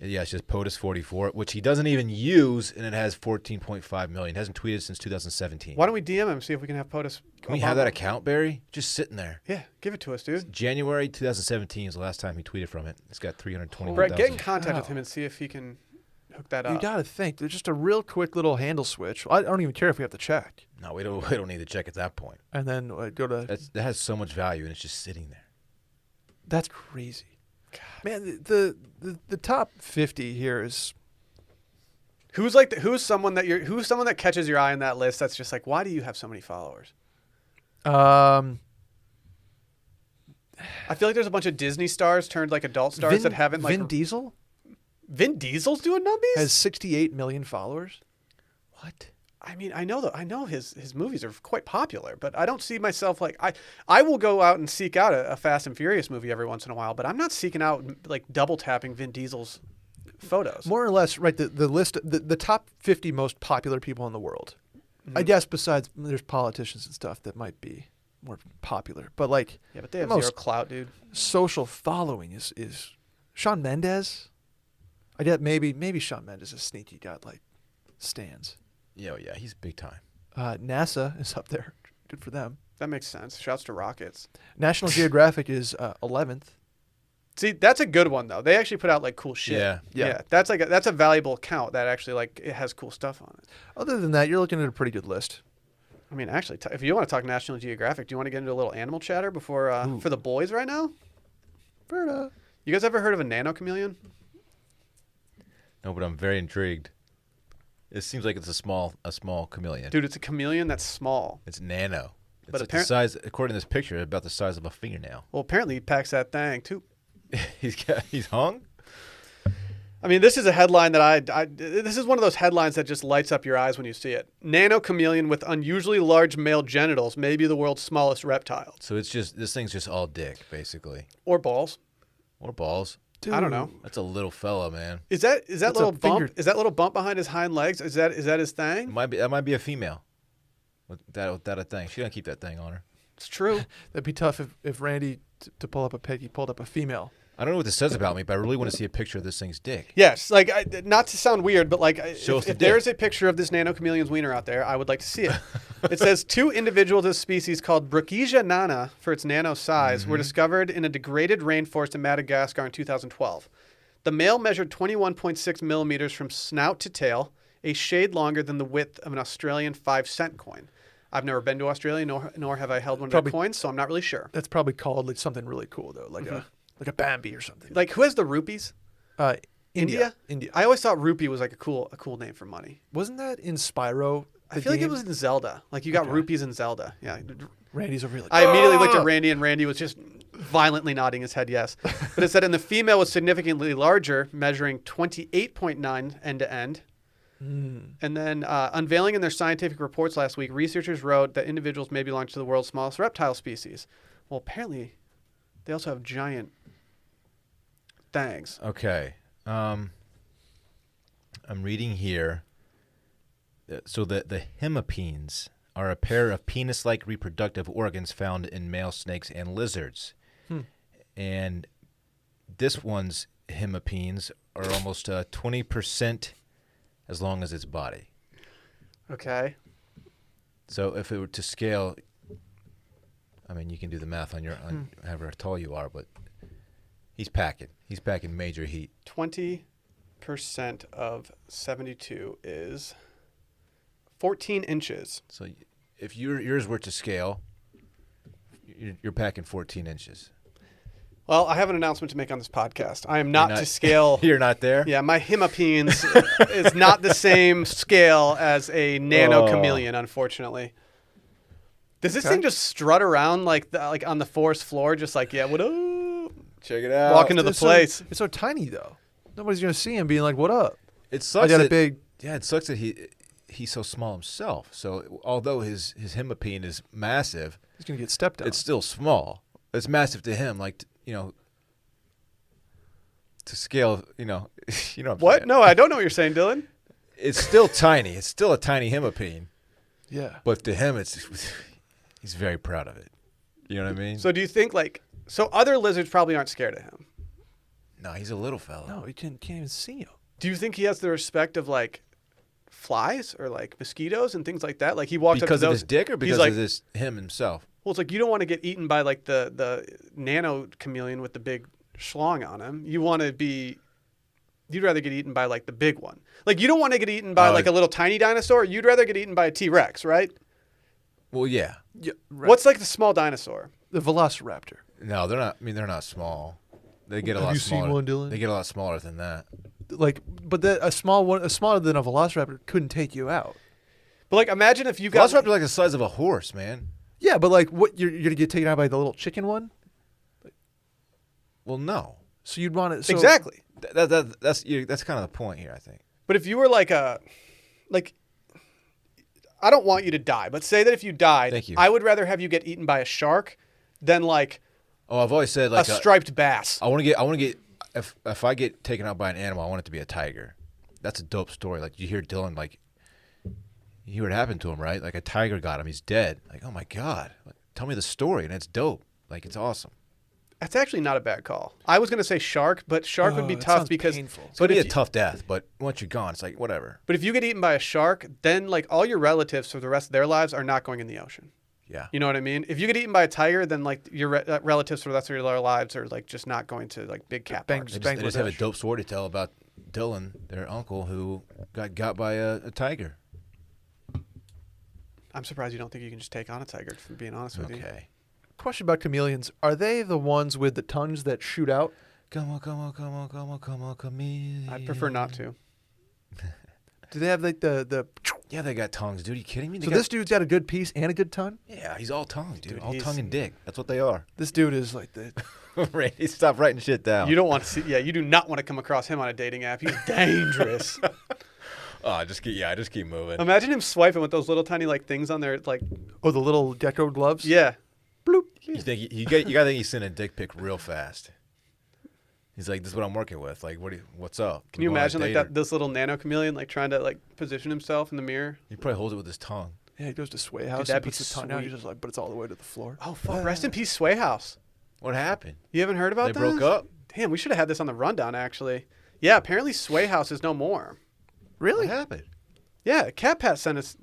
B: Yeah, it's just POTUS44, which he doesn't even use, and it has 14.5 million. He hasn't tweeted since 2017.
A: Why don't we DM him, see if we can have POTUS?
B: Can we have that account, Barry? Just sitting there.
A: Yeah, give it to us, dude.
B: January 2017 is the last time he tweeted from it. It's got 320,000.
A: Brett, get in contact with him and see if he can hook that up.
C: You got to think. There's just a real quick little handle switch. I don't even care if we have to check.
B: No, we don't need to check at that point.
C: And then go to...
B: That has so much value, and it's just sitting there.
C: That's crazy. God. Man, the top 50 here is...
A: Who's someone that catches your eye in that list that's just like, why do you have so many followers? I feel like there's a bunch of Disney stars turned like adult stars that haven't like...
C: Vin Diesel?
A: Vin Diesel's doing numbies?
C: Has 68 million followers.
A: What? I mean, I know his movies are quite popular, but I don't see myself like... I will go out and seek out a Fast and Furious movie every once in a while, but I'm not seeking out like double tapping Vin Diesel's photos.
C: More or less, right, the list, the top 50 most popular people in the world. Mm-hmm. I guess besides, there's politicians and stuff that might be more popular, but like...
A: Yeah, but they have zero clout, dude.
C: Social following is Shawn Mendes. I get maybe Shawn Mendes is sneaky, got like stands.
B: Yeah, he's big time.
C: NASA is up there. Good for them.
A: That makes sense. Shouts to Rockets.
C: National Geographic is 11th.
A: See, that's a good one though. They actually put out like cool shit. Yeah. That's a valuable account that actually like it has cool stuff on it.
C: Other than that, you're looking at a pretty good list.
A: I mean, actually, if you want to talk National Geographic, do you want to get into a little animal chatter before for the boys right now?
C: Berta.
A: You guys ever heard of a Nano-Chameleon?
B: No, but I'm very intrigued. It seems like it's a small chameleon.
A: Dude, it's a chameleon that's small.
B: It's nano. It's
A: But
B: like the size, according to this picture, about the size of a fingernail.
A: Well, apparently he packs that thing too.
B: He's hung?
A: I mean, this is a headline that this is one of those headlines that just lights up your eyes when you see it. Nano-Chameleon with unusually large male genitals may be the world's smallest reptile.
B: So it's just, this thing's just all dick, basically.
A: Or balls.
B: Or balls.
C: Dude,
A: I don't know.
B: That's a little fella, man.
A: Is that little bump? Is that little bump behind his hind legs? Is that his thing?
B: That might be a female. With that a thing. She don't keep that thing on her.
A: It's true.
C: That'd be tough if Randy to pull up a pig, he pulled up a female.
B: I don't know what this says about me, but I really want to see a picture of this thing's dick.
A: Yes, like not to sound weird, but like if
B: Show us the
A: there's a picture of this Nano-Chameleon's wiener out there, I would like to see it. It says 2 individuals of the species called Brookesia nana, for its nano size, were discovered in a degraded rainforest in Madagascar in 2012. The male measured 21.6 millimeters from snout to tail, a shade longer than the width of an Australian 5-cent coin. I've never been to Australia, nor have I held one of their coins, so I'm not really sure.
C: That's probably called like something really cool though, like a Bambi or something.
A: Like who has the rupees?
C: India.
A: I always thought rupee was like a cool name for money.
C: Wasn't that in Spyro?
A: I feel like it was in Zelda. Like you got rupees in Zelda. Yeah.
C: Randy's over here like,
A: I immediately looked at Randy, and Randy was just violently nodding his head yes. But it said, and the female was significantly larger, measuring 28.9 end to end. And then unveiling in their scientific reports last week, researchers wrote that individuals may belong to the world's smallest reptile species. Well, apparently, they also have giant fangs.
B: Okay. I'm reading here. So the hemipenes are a pair of penis-like reproductive organs found in male snakes and lizards. And this one's hemipenes are almost 20% as long as its body.
A: Okay.
B: So if it were to scale, I mean, you can do the math on your on however tall you are, but he's packing major heat.
A: 20% of 72 is 14 inches.
B: So if yours were to scale, you're packing 14 inches.
A: Well, I have an announcement to make on this podcast. I am not to scale.
B: You're not there?
A: Yeah, my hemipenes is not the same scale as a Nano-Chameleon, unfortunately. Does this thing just strut around like on the forest floor, just like, yeah, what up?
B: Check it out.
A: Walk into the place.
C: It's so tiny, though. Nobody's going to see him being like, what up?
B: It sucks.
C: I got a big...
B: Yeah, it sucks that he's so small himself. So although his hemipene is massive,
C: he's going to get stepped on.
B: It's still small. It's massive to him, like, to scale, you know
A: what? No, I don't know what you're saying, Dylan.
B: It's still tiny. It's still a tiny hemipene.
C: Yeah.
B: But to him, he's very proud of it. You know what I mean?
A: So do you think, so other lizards probably aren't scared of him?
B: No, he's a little fella.
C: No, you can't even see him.
A: Do you think he has the respect of, flies or, mosquitoes and things like that? Like, he walks
B: because
A: up to
B: of
A: those,
B: his dick or because of him himself?
A: Well, it's like you don't want to get eaten by, the Nano-Chameleon with the big schlong on him. You'd rather get eaten by the big one. Like you don't want to get eaten by a little tiny dinosaur. You'd rather get eaten by a T-Rex, right?
B: Well, yeah.
C: Right.
A: What's the small dinosaur?
C: The Velociraptor.
B: No, they're not. I mean, they're not small. They get a lot
C: Have you
B: smaller.
C: seen one, Dylan?
B: They get a lot smaller than that.
C: But a smaller than a Velociraptor couldn't take you out.
A: But imagine if you got
B: Velociraptor like the size of a horse, man.
C: Yeah, but what you're gonna get taken out by the little chicken one?
B: Well, no.
C: So you'd want it
A: exactly.
B: That's kind of the point here, I think.
A: But if you were I don't want you to die, but say that if you died,
B: Thank you.
A: I would rather have you get eaten by a shark than
B: I've always said
A: a striped bass.
B: I want to get if I get taken out by an animal, I want it to be a tiger. That's a dope story. You hear Dylan you hear what happened to him, right? A tiger got him. He's dead. Oh my God. Tell me the story, and it's dope. It's awesome.
A: That's actually not a bad call. I was going to say shark, but shark would be tough because
C: painful.
B: It's going to be a tough death, but once you're gone, it's whatever.
A: But if you get eaten by a shark, then all your relatives for the rest of their lives are not going in the ocean.
B: Yeah.
A: You know what I mean? If you get eaten by a tiger, then your relatives for the rest of their lives are just not going to big cat parks.
B: They just have a dope story to tell about Dylan, their uncle, who got by a tiger.
A: I'm surprised you don't think you can just take on a tiger, for being honest with you.
B: Okay.
C: Question about chameleons: are they the ones with the tongues that shoot out?
B: Come on, chameleon.
A: I'd prefer not to.
C: Do they have the?
B: Yeah, they got tongues, dude. Are you kidding me?
C: So this dude's got a good piece and a good tongue?
B: Yeah, he's all tongue, dude. All tongue and dick. That's what they are.
C: This dude is the.
B: Randy, stop writing shit down.
A: You don't want to see. Yeah, you do not want to come across him on a dating app. He's dangerous.
B: I just keep moving.
A: Imagine him swiping with those little tiny things on there,
C: Oh, the little gecko gloves.
A: Yeah. Bloop.
B: You think you gotta think he's sending a dick pic real fast. He's like, this is what I'm working with. What's up?
A: Can you imagine this little Nano-Chameleon trying to position himself in the mirror?
B: He probably holds it with his tongue.
C: Yeah, he goes to Sway House
A: Dude,
C: and puts his tongue out. He's just but it's all the way to the floor.
A: Oh fuck! Rest in peace, Sway House.
B: What happened?
A: You haven't heard about that?
B: They broke up.
A: Damn, we should have had this on the rundown, actually. Yeah, apparently Sway House is no more.
C: Really?
B: What happened?
A: Yeah, Cat Pat sent us.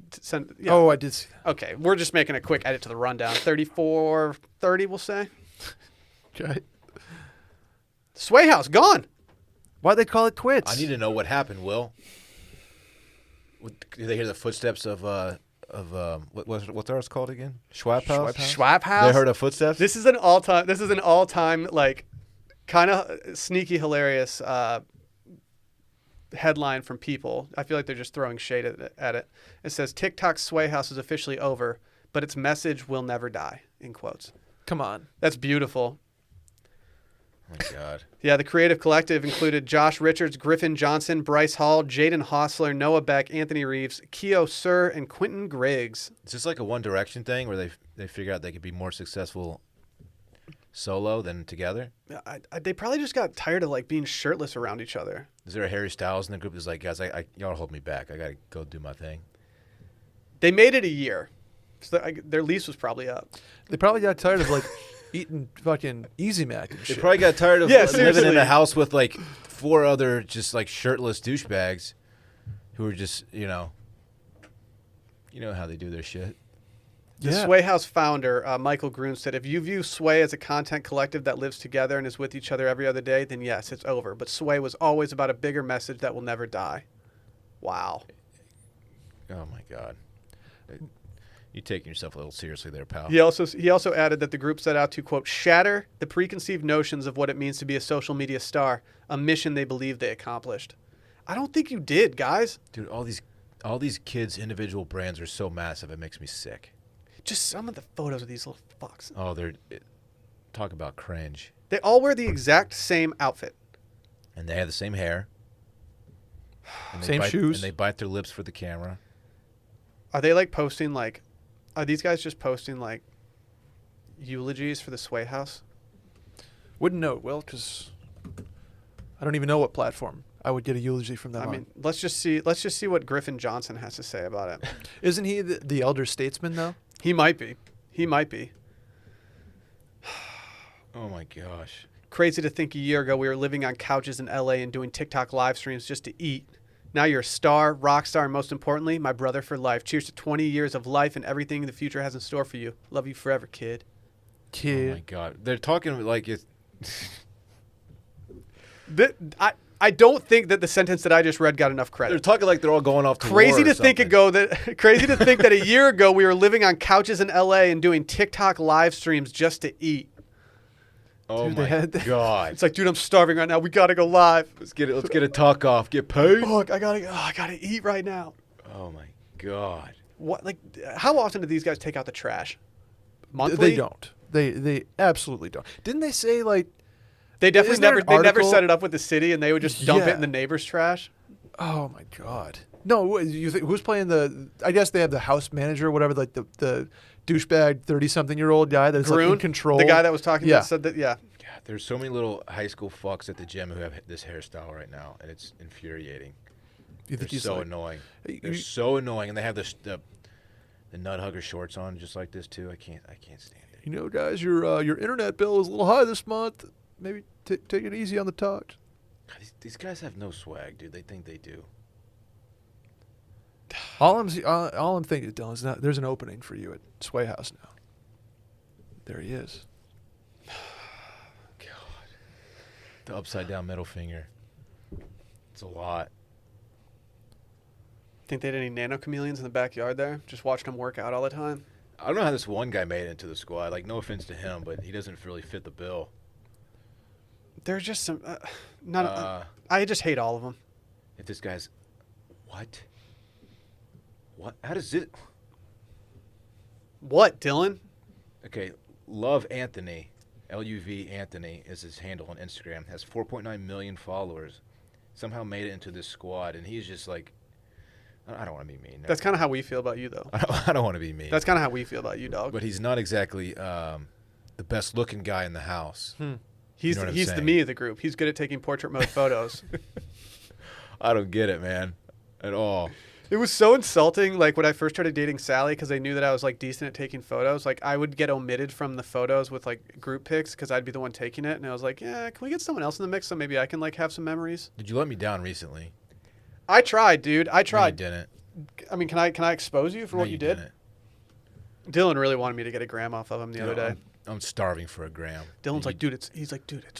A: Yeah.
C: Oh, I did see that.
A: Okay, we're just making a quick edit to the rundown. 34:30, we'll say.
C: Okay.
A: Sway House gone.
C: Why'd they call it quits?
B: I need to know what happened, Will. Did they hear the footsteps of what's ours called again? Schwab House?
A: Schwab House.
B: They heard of footsteps?
A: This is an all-time like kind of sneaky hilarious headline from People. I feel like they're just throwing shade at it. It says TikTok's Sway House is officially over, but its message will never die, in quotes.
C: Come on.
A: That's beautiful.
B: Oh my God.
A: Yeah, the creative collective included Josh Richards, Griffin Johnson, Bryce Hall, Jaden Hostler, Noah Beck, Anthony Reeves, Keo Sir, and Quentin Griggs.
B: Is this like a One Direction thing where they figure out they could be more successful solo than together?
A: They probably just got tired of like being shirtless around each other.
B: Is there a Harry Styles in the group that's like, guys, y'all hold me back. I got to go do my thing?
A: They made it a year. So their lease was probably up.
C: They probably got tired of like eating fucking Easy Mac and
B: They
C: shit.
B: probably got tired of
A: Yeah,
B: living
A: seriously.
B: in a house with like 4 other just like shirtless douchebags who are just, you know how they do their shit.
A: The Sway House founder, Michael Grun, said, if you view Sway as a content collective that lives together and is with each other every other day, then yes, it's over. But Sway was always about a bigger message that will never die. Wow.
B: Oh my God. You're taking yourself a little seriously there, pal.
A: He also added that the group set out to, quote, shatter the preconceived notions of what it means to be a social media star, a mission they believe they accomplished. I don't think you did, guys.
B: Dude, all these kids' individual brands are so massive, it makes me sick.
A: Just some of the photos of these little fucks.
B: Oh, talk about cringe.
A: They all wear the exact same outfit.
B: And they have the same hair. And
C: Same shoes.
B: And they bite their lips for the camera.
A: Are they like posting like, are these guys just posting like eulogies for the Sway House?
C: Wouldn't know it, Will, because I don't even know what platform I would get a eulogy from them.
A: I mean, let's just see what Griffin Johnson has to say about it.
C: Isn't he the elder statesman though?
A: He might be.
B: Oh my gosh.
A: Crazy to think a year ago we were living on couches in LA and doing TikTok live streams just to eat. Now you're a star, rock star, and most importantly, my brother for life. Cheers to 20 years of life and everything the future has in store for you. Love you forever, kid.
B: Oh my God. They're talking like it's...
A: I don't think that the sentence that I just read got enough credit.
B: They're talking like they're all going off to
A: Crazy
B: war or
A: to think
B: something.
A: Crazy to think that a year ago we were living on couches in LA and doing TikTok live streams just to eat.
B: Oh
C: Dude,
B: my God.
A: It's like, dude, I'm starving right now. We gotta go live.
B: Let's get a talk off. Get paid.
A: Fuck, I gotta eat right now.
B: Oh my God.
A: What? Like, how often do these guys take out the trash? Monthly?
C: They don't. They absolutely don't. Didn't they say like?
A: They definitely
C: Isn't there an
A: never
C: article-
A: set it up with the city, and they would just dump it
C: Yeah.
A: in the neighbor's trash.
C: Oh my God. No, you think who's playing the? I guess they have the house manager, or whatever, like the douchebag 30-something-year-old guy that's like in control.
A: The guy that was talking.
C: Yeah.
A: That said that. Yeah.
B: God, there's so many little high school fucks at the gym who have this hairstyle right now, and it's infuriating.
C: You
B: They're
C: think he's
B: so
C: like,
B: annoying.
C: You-
B: They're so annoying, and they have the nut hugger shorts on just like this too. I can't stand it.
C: you know, guys, your internet bill is a little high this month. Maybe take it easy on the talk.
B: God, these guys have no swag, dude. They think they do.
C: All I'm thinking, Dylan, is there's an opening for you at Sway House now. There he is.
B: God, the upside down middle finger. It's a lot.
A: Think they had any Nano-Chameleons in the backyard there? Just watching them work out all the time.
B: I don't know how this one guy made it into the squad. Like, no offense to him, but he doesn't really fit the bill.
A: There's just some. I just hate all of them.
B: If this guy's, what? How does it?
A: What, Dylan?
B: Okay, Love Anthony, LUV Anthony is his handle on Instagram. Has 4.9 million followers. Somehow made it into this squad, and he's just like, I don't want to be mean.
A: That's kind of how we feel about you, though.
B: I don't want to be mean.
A: That's kind of how we feel about you, dog.
B: But he's not exactly the best looking guy in the house.
A: He's
B: know what I'm
A: he's the
B: saying?
A: me of the group. He's good at taking portrait mode photos.
B: I don't get it, man, at all.
A: It was so insulting. Like when I first started dating Sally, because they knew that I was like decent at taking photos. Like I would get omitted from the photos with like group pics because I'd be the one taking it. And I was like, yeah, can we get someone else in the mix so maybe I can like have some memories?
B: Did you let me down recently?
A: I tried, dude. I tried.
B: No, you didn't.
A: I mean, can I expose you for what you did?
B: Didn't.
A: Dylan really wanted me to get a gram off of him the other day.
B: I'm starving for a gram.
A: Dylan's like, dude, it's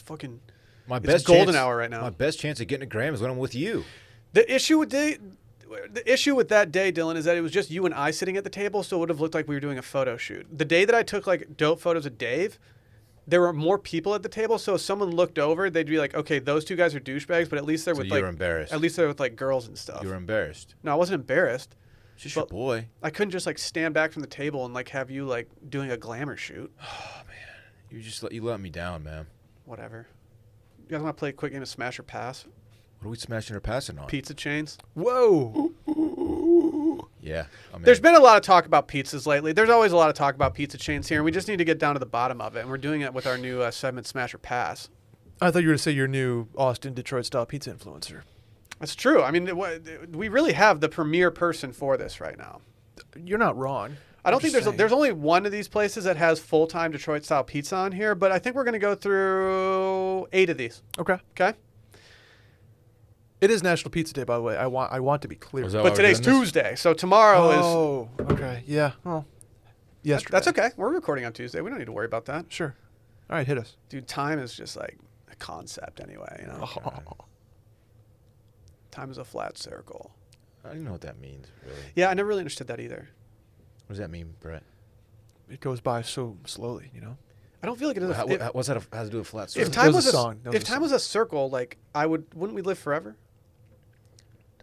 A: fucking.
B: My
A: it's
B: best
A: golden
B: chance,
A: hour right now.
B: My best chance of getting a gram is when I'm with you.
A: The issue with that day, Dylan, is that it was just you and I sitting at the table, so it would have looked like we were doing a photo shoot. The day that I took like dope photos of Dave, there were more people at the table, so if someone looked over, they'd be like, okay, those two guys are douchebags, but at least they're with
B: you were embarrassed.
A: At least they're with like girls and stuff.
B: You were embarrassed.
A: No, I wasn't embarrassed.
B: Just your boy.
A: I couldn't just like stand back from the table and like have you like doing a glamour shoot.
B: Oh man, you let me down, man.
A: Whatever. You guys want to play a quick game of Smash or Pass?
B: What are we smashing or passing on?
A: Pizza chains.
C: Whoa.
B: Yeah.
A: There's been a lot of talk about pizzas lately. There's always a lot of talk about pizza chains here, and we just need to get down to the bottom of it. And we're doing it with our new segment, Smash or Pass.
C: I thought you were going to say your new Austin, Detroit style pizza influencer.
A: That's true. I mean, we really have the premier person for this right now.
C: You're not wrong.
A: I don't think there's only one of these places that has full-time Detroit style pizza on here, but I think we're going to go through 8 of these.
C: Okay.
A: Okay.
C: It is National Pizza Day, by the way. I want to be clear.
A: But today's Tuesday, so tomorrow is.
C: Oh, okay. Yeah. Well, yesterday.
A: That's okay. We're recording on Tuesday. We don't need to worry about that.
C: Sure. All right, hit us.
A: Dude, time is just like a concept anyway. You know. Time is a flat circle.
B: I don't know what that means, really.
A: Yeah, I never really understood that either.
B: What does that mean, Brett?
C: It goes by so slowly, you know.
A: I don't feel like it is.
B: What's that has to do with flat circle?
A: If time was a circle, like wouldn't we live forever?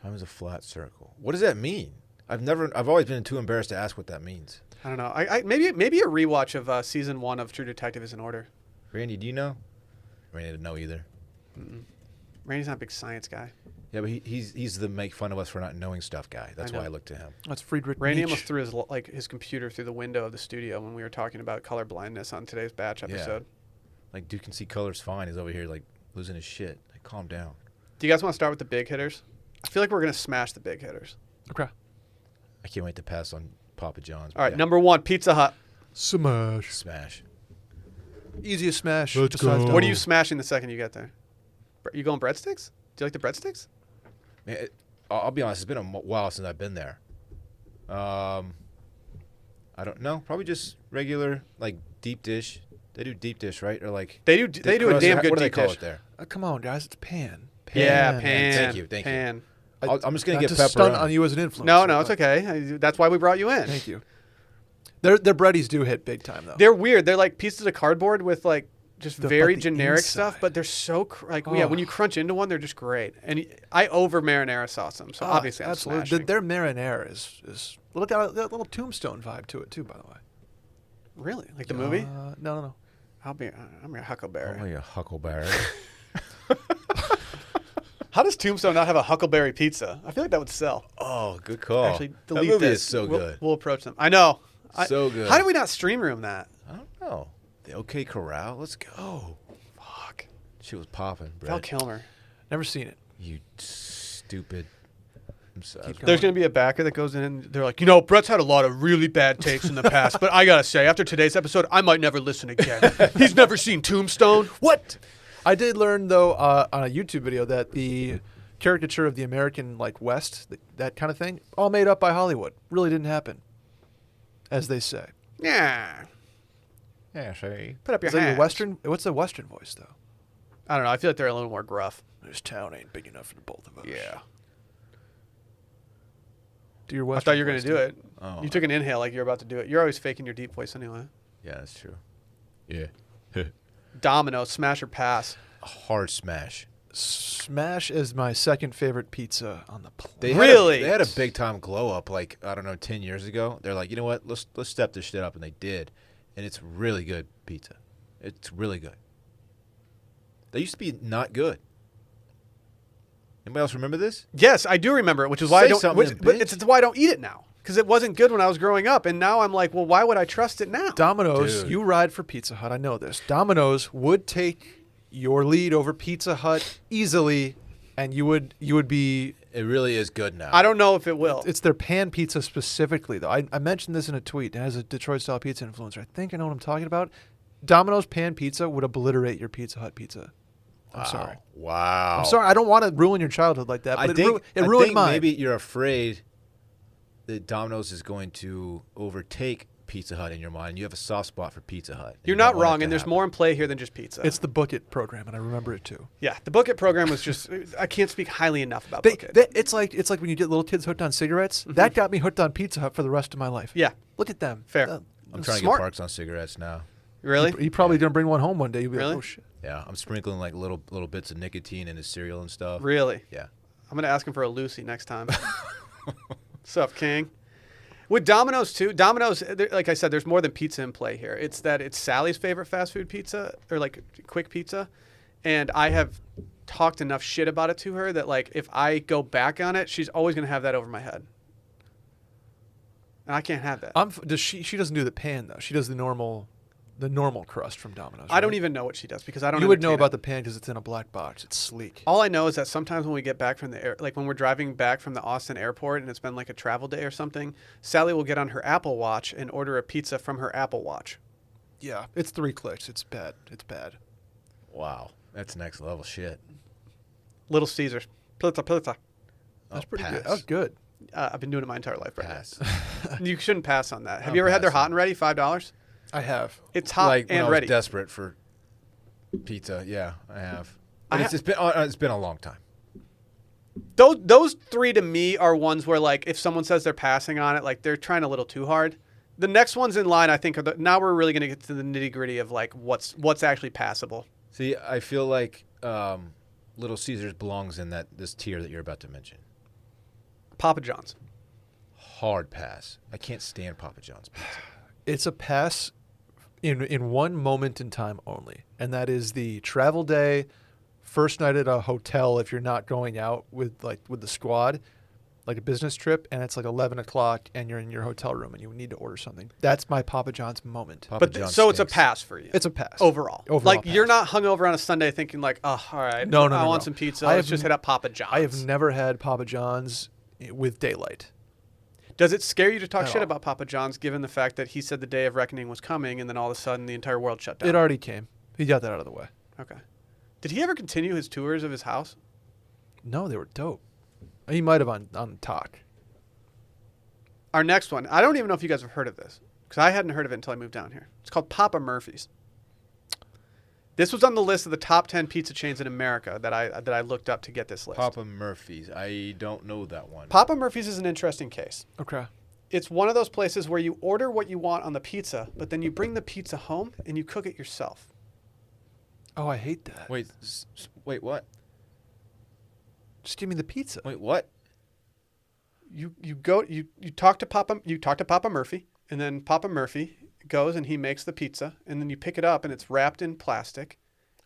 B: Time is a flat circle. What does that mean? I've always been too embarrassed to ask what that means.
A: I don't know. Maybe a rewatch of season 1 of True Detective is in order.
B: Randy, do you know? Randy didn't know either.
A: Randy's not a big science guy.
B: Yeah, but he's the make fun of us for not knowing stuff guy. That's why I look to him.
C: That's Friedrich
A: Randy
C: Nietzsche.
A: almost threw his computer through the window of the studio when we were talking about color blindness on today's batch episode.
B: Yeah. Like, dude can see colors fine. He's over here like losing his shit. Like, calm down.
A: Do you guys want to start with the big hitters? I feel like we're gonna smash the big hitters.
C: Okay.
B: I can't wait to pass on Papa John's.
A: All right, number 1, Pizza Hut.
C: Smash. Easiest smash.
B: Let's go.
A: What are you smashing the second you get there? You going breadsticks? Do you like the breadsticks?
B: Man, I'll be honest. It's been a while since I've been there. I don't know. Probably just regular like deep dish. They do deep dish, right? Or like
A: they do a damn good
B: what do they
A: deep
B: call
A: dish.
B: it there?
C: Come on, guys. It's pan.
A: Yeah, pan.
B: Thank you.
A: Pan.
B: I'm just gonna
C: Not
B: get
C: to stun
B: pepperoni
C: on you as an influencer.
A: No, it's okay. That's why we brought you in.
C: Thank you. Their breadies do hit big time though.
A: They're weird. They're like pieces of cardboard with like just very
C: the
A: generic
C: inside.
A: stuff, but they're so yeah. When you crunch into one, they're just great. And I over marinara sauce them, so obviously I'm smashing.
C: Their marinara is look at that little Tombstone vibe to it too. By the way.
A: Really, like the movie?
C: No.
A: I'm your Huckleberry.
B: Oh, you Huckleberry.
A: How does Tombstone not have a Huckleberry pizza? I feel like that would sell.
B: Oh, good call.
A: Actually,
B: that
A: delete
B: movie
A: this.
B: is so good.
A: We'll approach them. I know.
B: So good.
A: How did we not stream room that?
B: I don't know. The OK Corral. Let's go.
A: Fuck.
B: She was popping, Brett.
A: Val Kilmer.
C: Never seen it.
B: You stupid. I'm sorry.
A: There's going to be a backer that goes in and they're like, Brett's had a lot of really bad takes in the past, but I got to say, after today's episode, I might never listen again. He's never seen Tombstone. What?
C: I did learn, though, on a YouTube video that the caricature of the American, like, West, that kind of thing, all made up by Hollywood. Really didn't happen, as they say.
A: Yeah.
B: Yeah, sure.
A: Put up your
C: Is that
A: hands.
C: your Western? What's the Western voice, though?
A: I don't know. I feel like they're a little more gruff.
C: This town ain't big enough for the both of us.
A: Yeah.
C: Do your
A: I
C: Western
A: thought you were going to do it.
B: Oh.
A: You took an inhale like you're about to do it. You're always faking your deep voice anyway.
B: Yeah, that's true. Yeah.
A: Domino, smash or pass.
B: A hard smash.
C: Smash is my second favorite pizza on the planet.
A: Really?
B: They had a big time glow up like, I don't know, 10 years ago. They're like, you know what? Let's step this shit up. And they did. And it's really good pizza. It's really good. They used to be not good. Anybody else remember this?
A: Yes, I do remember it, which is why I don't. But it's why I don't eat it now because it wasn't good when I was growing up, and now I'm like, well, why would I trust it now?
C: Domino's,
B: Dude.
C: you ride for Pizza Hut. I know this. Domino's would take your lead over Pizza Hut easily, and you would be
B: It really is good now.
A: I don't know if it will.
C: It's their pan pizza specifically, though. I mentioned this in a tweet. As a Detroit-style pizza influencer, I think I know what I'm talking about. Domino's pan pizza would obliterate your Pizza Hut pizza. I'm sorry.
B: Wow.
C: I'm sorry. I don't want to ruin your childhood like that, but it
B: I
C: ruined
B: think
C: mine.
B: maybe you're afraid that Domino's is going to overtake Pizza Hut in your mind. You have a soft spot for Pizza Hut.
A: You're not wrong, and there's more in play here than just pizza.
C: It's the Book It program, and I remember it too.
A: Yeah, the Book It program was just, I can't speak highly enough about Book It.
C: It's like when you get little kids hooked on cigarettes. That got me hooked on Pizza Hut for the rest of my life.
A: Yeah.
C: Look at them.
A: Fair.
B: I'm trying
A: Smart.
B: to get Parks on cigarettes now.
A: Really?
C: You probably gonna bring one home one day. You'll be
A: Really?
C: like, oh shit.
B: Yeah, I'm sprinkling like little bits of nicotine in his cereal and stuff.
A: Really?
B: Yeah.
A: I'm going to ask him for a Lucy next time. What's up, King? With Domino's, too, like I said, there's more than pizza in play here. It's that it's Sally's favorite fast food pizza, or like quick pizza. And I have talked enough shit about it to her that, like, if I go back on it, she's always going to have that over my head. And I can't have that.
C: She doesn't do the pan, though. She does the normal crust from Domino's.
A: I don't
C: right?
A: even know what she does because I don't.
C: You would know
A: entertain
C: about
A: it.
C: the pan because it's in a black box. It's sleek.
A: All I know is that sometimes when we get back from the air, like when we're driving back from the Austin airport and it's been like a travel day or something, Sally will get on her Apple Watch and order a pizza from her Apple Watch.
C: Yeah, it's 3 clicks. It's bad. It's bad.
B: Wow. That's next level shit.
A: Little Caesars. Pizza.
C: That's pretty
B: pass.
C: good. That was good.
A: I've been doing it my entire life, Brandon.
B: Pass.
A: You shouldn't pass on that. Have
B: I'm
A: you ever had their
B: passing.
A: hot and ready? $5?
C: I have.
A: It's hot
B: Like when
A: and
B: I was
A: ready.
B: desperate for pizza. Yeah, I have.
A: I
B: But it's been a long time.
A: Those 3 to me are ones where, like, if someone says they're passing on it, like they're trying a little too hard. The next ones in line, I think, are now we're really going to get to the nitty gritty of like what's actually passable.
B: See, I feel like Little Caesars belongs in this tier that you're about to mention.
A: Papa John's.
B: Hard pass. I can't stand Papa John's pizza.
C: It's a pass in one moment in time only, and that is the travel day, first night at a hotel if you're not going out with the squad, like a business trip, and it's like 11 o'clock and you're in your hotel room and you need to order something. That's my Papa John's moment.
B: Papa
A: But
B: John's
A: so it's a
B: stinks.
A: pass for you.
C: It's a pass.
A: Overall.
C: Overall
A: You're
C: pass.
A: not hungover on a Sunday thinking like, oh, all right,
C: No,
A: I want
C: no.
A: some pizza.
C: I
A: Let's
C: have
A: just hit up Papa John's.
C: I have never had Papa John's with daylight.
A: Does it scare you to talk
C: At
A: shit
C: all.
A: about Papa John's given the fact that he said the day of reckoning was coming and then all of a sudden the entire world shut down?
C: It already came. He got that out of the way.
A: Okay. Did he ever continue his tours of his house?
C: No, they were dope. He might have on talk.
A: Our next one, I don't even know if you guys have heard of this because I hadn't heard of it until I moved down here. It's called Papa Murphy's. This was on the list of the top 10 pizza chains in America that I looked up to get this list.
B: Papa Murphy's. I don't know that one.
A: Papa Murphy's is an interesting case.
C: Okay.
A: It's one of those places where you order what you want on the pizza, but then you bring the pizza home and you cook it yourself.
C: Oh, I hate that.
B: Wait, what?
C: Just give me the pizza.
B: Wait, what?
A: You talk to Papa Murphy, and then Papa Murphy goes and he makes the pizza, and then you pick it up and it's wrapped in plastic.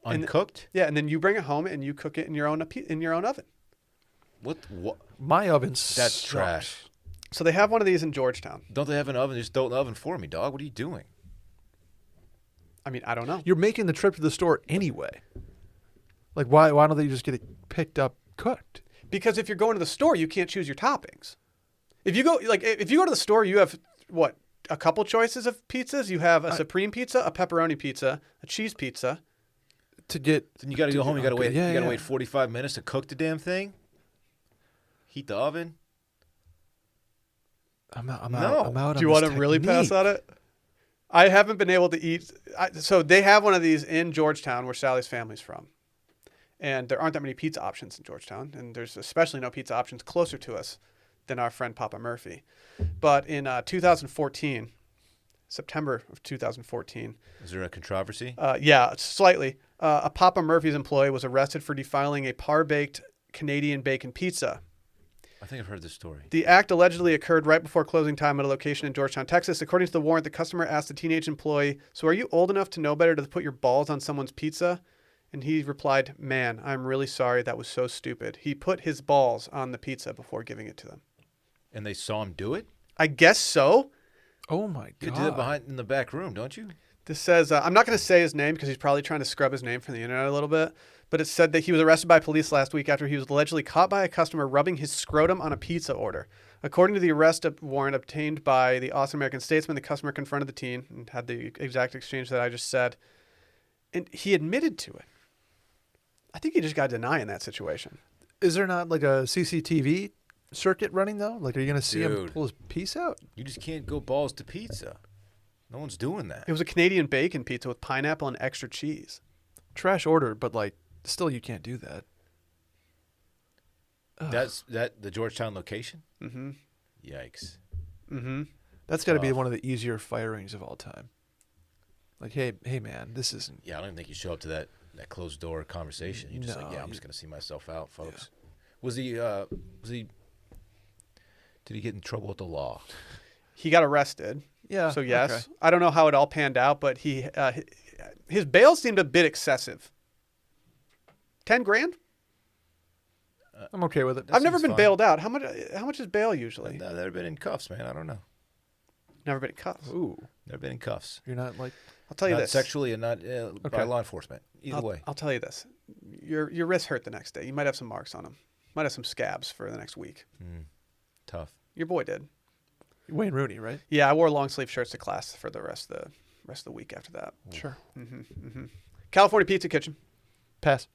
B: Uncooked?
A: And then you bring it home and you cook it in your own oven.
B: What?
C: My oven
B: That's
C: sucks.
B: trash.
A: So they have one of these in Georgetown.
B: Don't they have an oven? Just throw it in the oven for me, dog. What are you doing?
A: I mean, I don't know.
C: You're making the trip to the store anyway. Like, why don't they just get it picked up, cooked?
A: Because if you're going to the store, you can't choose your toppings. If you go to the store, you have what, a couple choices of pizzas. You have a supreme pizza, a pepperoni pizza, a cheese pizza.
C: Then
B: You got to go home. You got to wait.
C: Yeah,
B: you got to
C: yeah.
B: wait 45 minutes to cook the damn thing. Heat the oven.
C: I'm out.
B: No.
C: I'm out.
A: Do you want to really pass on it? I haven't been able to eat. So they have one of these in Georgetown, where Sally's family's from, and there aren't that many pizza options in Georgetown, and there's especially no pizza options closer to us than our friend Papa Murphy. But in 2014, September of 2014.
B: Is there a controversy?
A: Yeah, slightly. A Papa Murphy's employee was arrested for defiling a par-baked Canadian bacon pizza.
B: I think I've heard this story.
A: The act allegedly occurred right before closing time at a location in Georgetown, Texas. According to the warrant, the customer asked the teenage employee, "So are you old enough to know better to put your balls on someone's pizza?" And he replied, "Man, I'm really sorry. That was so stupid." He put his balls on the pizza before giving it to them.
B: And they saw him do it?
A: I guess so.
C: Oh my
B: You
C: god.
B: do that in the back room, don't you?
A: This says, I'm not going to say his name because he's probably trying to scrub his name from the internet a little bit. But it said that he was arrested by police last week after he was allegedly caught by a customer rubbing his scrotum on a pizza order. According to the arrest warrant obtained by the Austin American Statesman, the customer confronted the teen and had the exact exchange that I just said. And he admitted to it. I think he just got denied in that situation.
C: Is there not like a CCTV circuit running, though? Like, are you going to see him pull his piece out?
B: You just can't go balls to pizza. No one's doing that.
A: It was a Canadian bacon pizza with pineapple and extra cheese.
C: Trash order, but, like, still you can't do that.
B: That's the Georgetown location?
A: Mm-hmm.
B: Yikes.
A: Mm-hmm.
C: That's got to be one of the easier firings of all time. Like, hey, man, this isn't...
B: Yeah, I don't even think you show up to that closed door conversation. You just I'm just going to see myself out, folks. Yeah. Did he get in trouble with the law?
A: He got arrested.
C: Yeah.
A: So, yes.
C: Okay.
A: I don't know how it all panned out, but his bail seemed a bit excessive. 10 grand?
C: I'm okay with it.
A: I've never been bailed out. How much is bail usually?
B: I've never been in cuffs, man. I don't know.
A: Never been in cuffs.
C: Ooh.
B: Never been in cuffs.
C: You're not like...
A: I'll tell you
B: Not
A: this.
B: sexually and not by law enforcement. Either way.
A: I'll tell you this. Your wrist hurt the next day. You might have some marks on them. Might have some scabs for the next week.
B: Tough.
A: Your boy did.
C: Wayne Rooney, right?
A: Yeah, I wore long sleeve shirts to class for the rest of the week after that.
C: Sure.
A: California Pizza Kitchen.
C: Pass.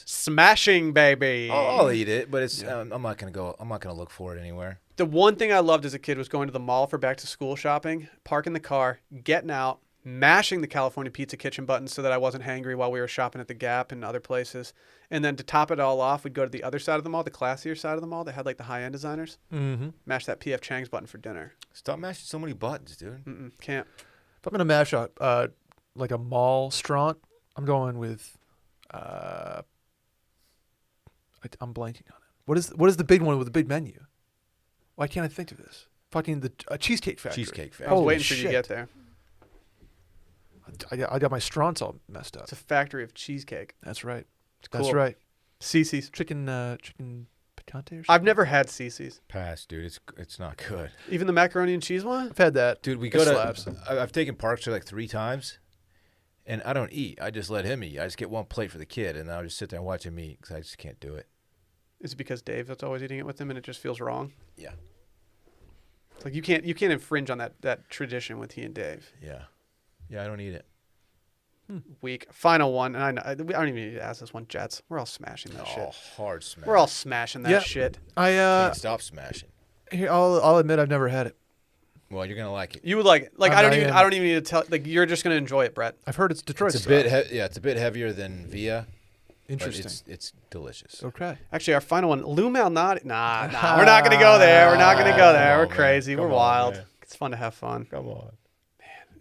A: Smashing, baby.
B: I'll eat it, but it's I'm not gonna go. I'm not gonna look for it anywhere.
A: The one thing I loved as a kid was going to the mall for back to school shopping, parking the car, getting out, mashing the California Pizza Kitchen button so that I wasn't hangry while we were shopping at the Gap and other places. And then to top it all off, we'd go to the other side of the mall, the classier side of the mall that had like the high-end designers.
C: Mm-hmm.
A: Mash that P.F. Chang's button for dinner.
B: Stop mashing so many buttons, dude.
A: Can't.
C: If I'm going to mash up like a mall straunt, I'm going with... I'm blanking on it. What is the big one with the big menu? Why can't I think of this? Fucking the Cheesecake Factory.
B: Cheesecake Factory.
A: I was
C: Holy
A: waiting for you to
C: shit.
A: get there.
C: I got my straunts all messed up.
A: It's a factory of cheesecake.
C: That's right.
A: Cool.
C: That's right.
A: Cece's.
C: Chicken picante or something?
A: I've never had Cece's.
B: Pass, dude. It's not good.
A: Even the macaroni and cheese one?
C: I've had that.
B: Dude, we
C: It
B: go
C: slaps.
B: to. I've taken Parks like 3 times, and I don't eat. I just let him eat. I just get one plate for the kid, and I'll just sit there and watch him eat because I just can't do it.
A: Is it because Dave that's always eating it with him and it just feels wrong?
B: Yeah.
A: It's like you can't infringe on that tradition with he and Dave.
B: Yeah. Yeah, I don't eat it.
A: Weak. Final one, and I don't even need to ask this one. Jets. We're all smashing that shit.
B: Hard smash.
A: We're all smashing that shit.
B: Can't stop smashing.
C: Here, I'll admit I've never had it.
B: Well, you're gonna like it.
A: You would like it. Like
C: I'm
A: I
C: not
A: don't even need to tell. Like you're just gonna enjoy it, Brett.
C: I've heard it's Detroit.
B: It's a bit. It's a bit heavier than Via.
C: Interesting.
B: But it's delicious.
C: Okay.
A: Actually, our final one, Lou Malnati. Nah. We're not gonna go there. We're not gonna go there. We're
B: man.
A: crazy.
B: Come
A: We're
B: on,
A: wild.
B: man.
A: It's fun to have fun.
B: Come on.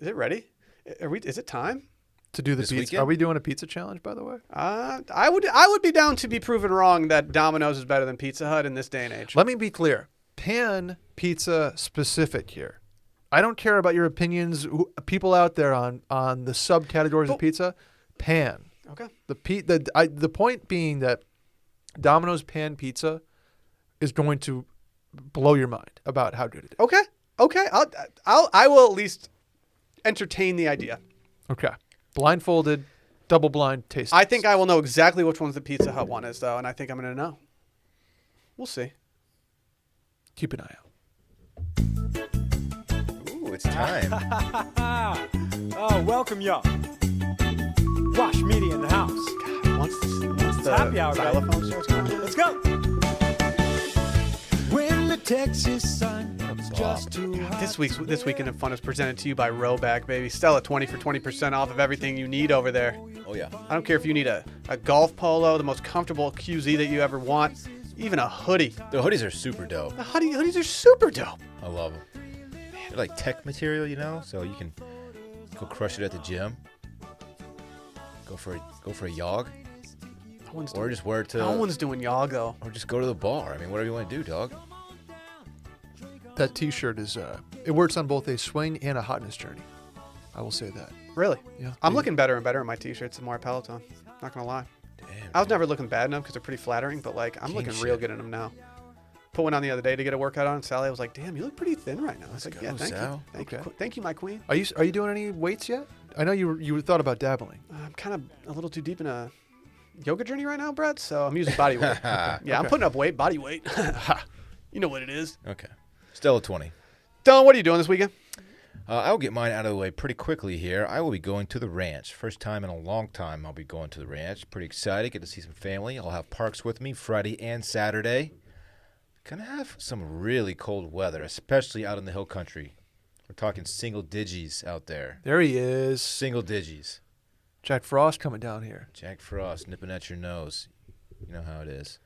A: Is it ready? Is it time?
C: To do the
B: This
C: pizza.
B: weekend?
C: Are we doing a pizza challenge, by the way?
A: I would be down to be proven wrong that Domino's is better than Pizza Hut in this day and age.
C: Let me be clear. Pan pizza specific here. I don't care about your opinions. People out there on the subcategories of pizza. Pan.
A: Okay.
C: The point being that Domino's pan pizza is going to blow your mind about how good it is.
A: Okay. I will at least entertain the idea.
C: Okay. Blindfolded, double blind taste.
A: I think I will know exactly which one's the Pizza Hut one is, though, and I think I'm going to know. We'll see.
C: Keep an eye out.
B: Ooh, it's time.
D: Oh, welcome, y'all. Wash Media in the house.
A: God, once the
D: happy hour, baby.
A: xylophone starts going.
D: Let's go. When the Texas sun comes just too hot.
A: This weekend of fun is presented to you by Rowback, baby. Stella 20 for 20% off of everything you need over there.
B: Oh yeah.
A: I don't care if you need a golf polo, the most comfortable QZ that you ever want, even a hoodie.
B: The hoodies are super dope.
A: The hoodies are super dope.
B: I love them. They're like tech material, you know, so you can go crush it at the gym. Go for a jog. Or just wear it to.
A: No one's doing yog though.
B: Or just go to the bar. I mean, whatever you want to do, dog.
C: That T-shirt is it works on both a swing and a hotness journey. I will say that.
A: Really?
C: Yeah.
A: I'm looking better and better in my t-shirts the more I Peloton. Not gonna lie.
B: Damn.
A: I was never looking bad enough because they're pretty flattering, but like I'm
B: King
A: looking
B: shit.
A: real good in them now. Put one on the other day to get a workout on. Sally was like, "Damn, you look pretty thin right now." I was like,
B: go,
A: "Yeah, thank
B: Sal.
A: you, thank you,
C: Okay.
A: thank you, my queen."
C: Are you doing any weights yet? I know you thought about dabbling.
A: I'm kind of a little too deep in a yoga journey right now, Brett. So I'm using body weight. Yeah, I'm putting up weight, body weight. You know what it is.
B: Okay. Still a 20.
A: Dylan, what are you doing this weekend?
B: I will get mine out of the way pretty quickly here. I will be going to the ranch. First time in a long time I'll be going to the ranch. Pretty excited. Get to see some family. I'll have Parks with me Friday and Saturday. Gonna have some really cold weather, especially out in the hill country. We're talking single digis out there.
C: There he is.
B: Single digis.
C: Jack Frost coming down here.
B: Jack Frost nipping at your nose. You know how it is.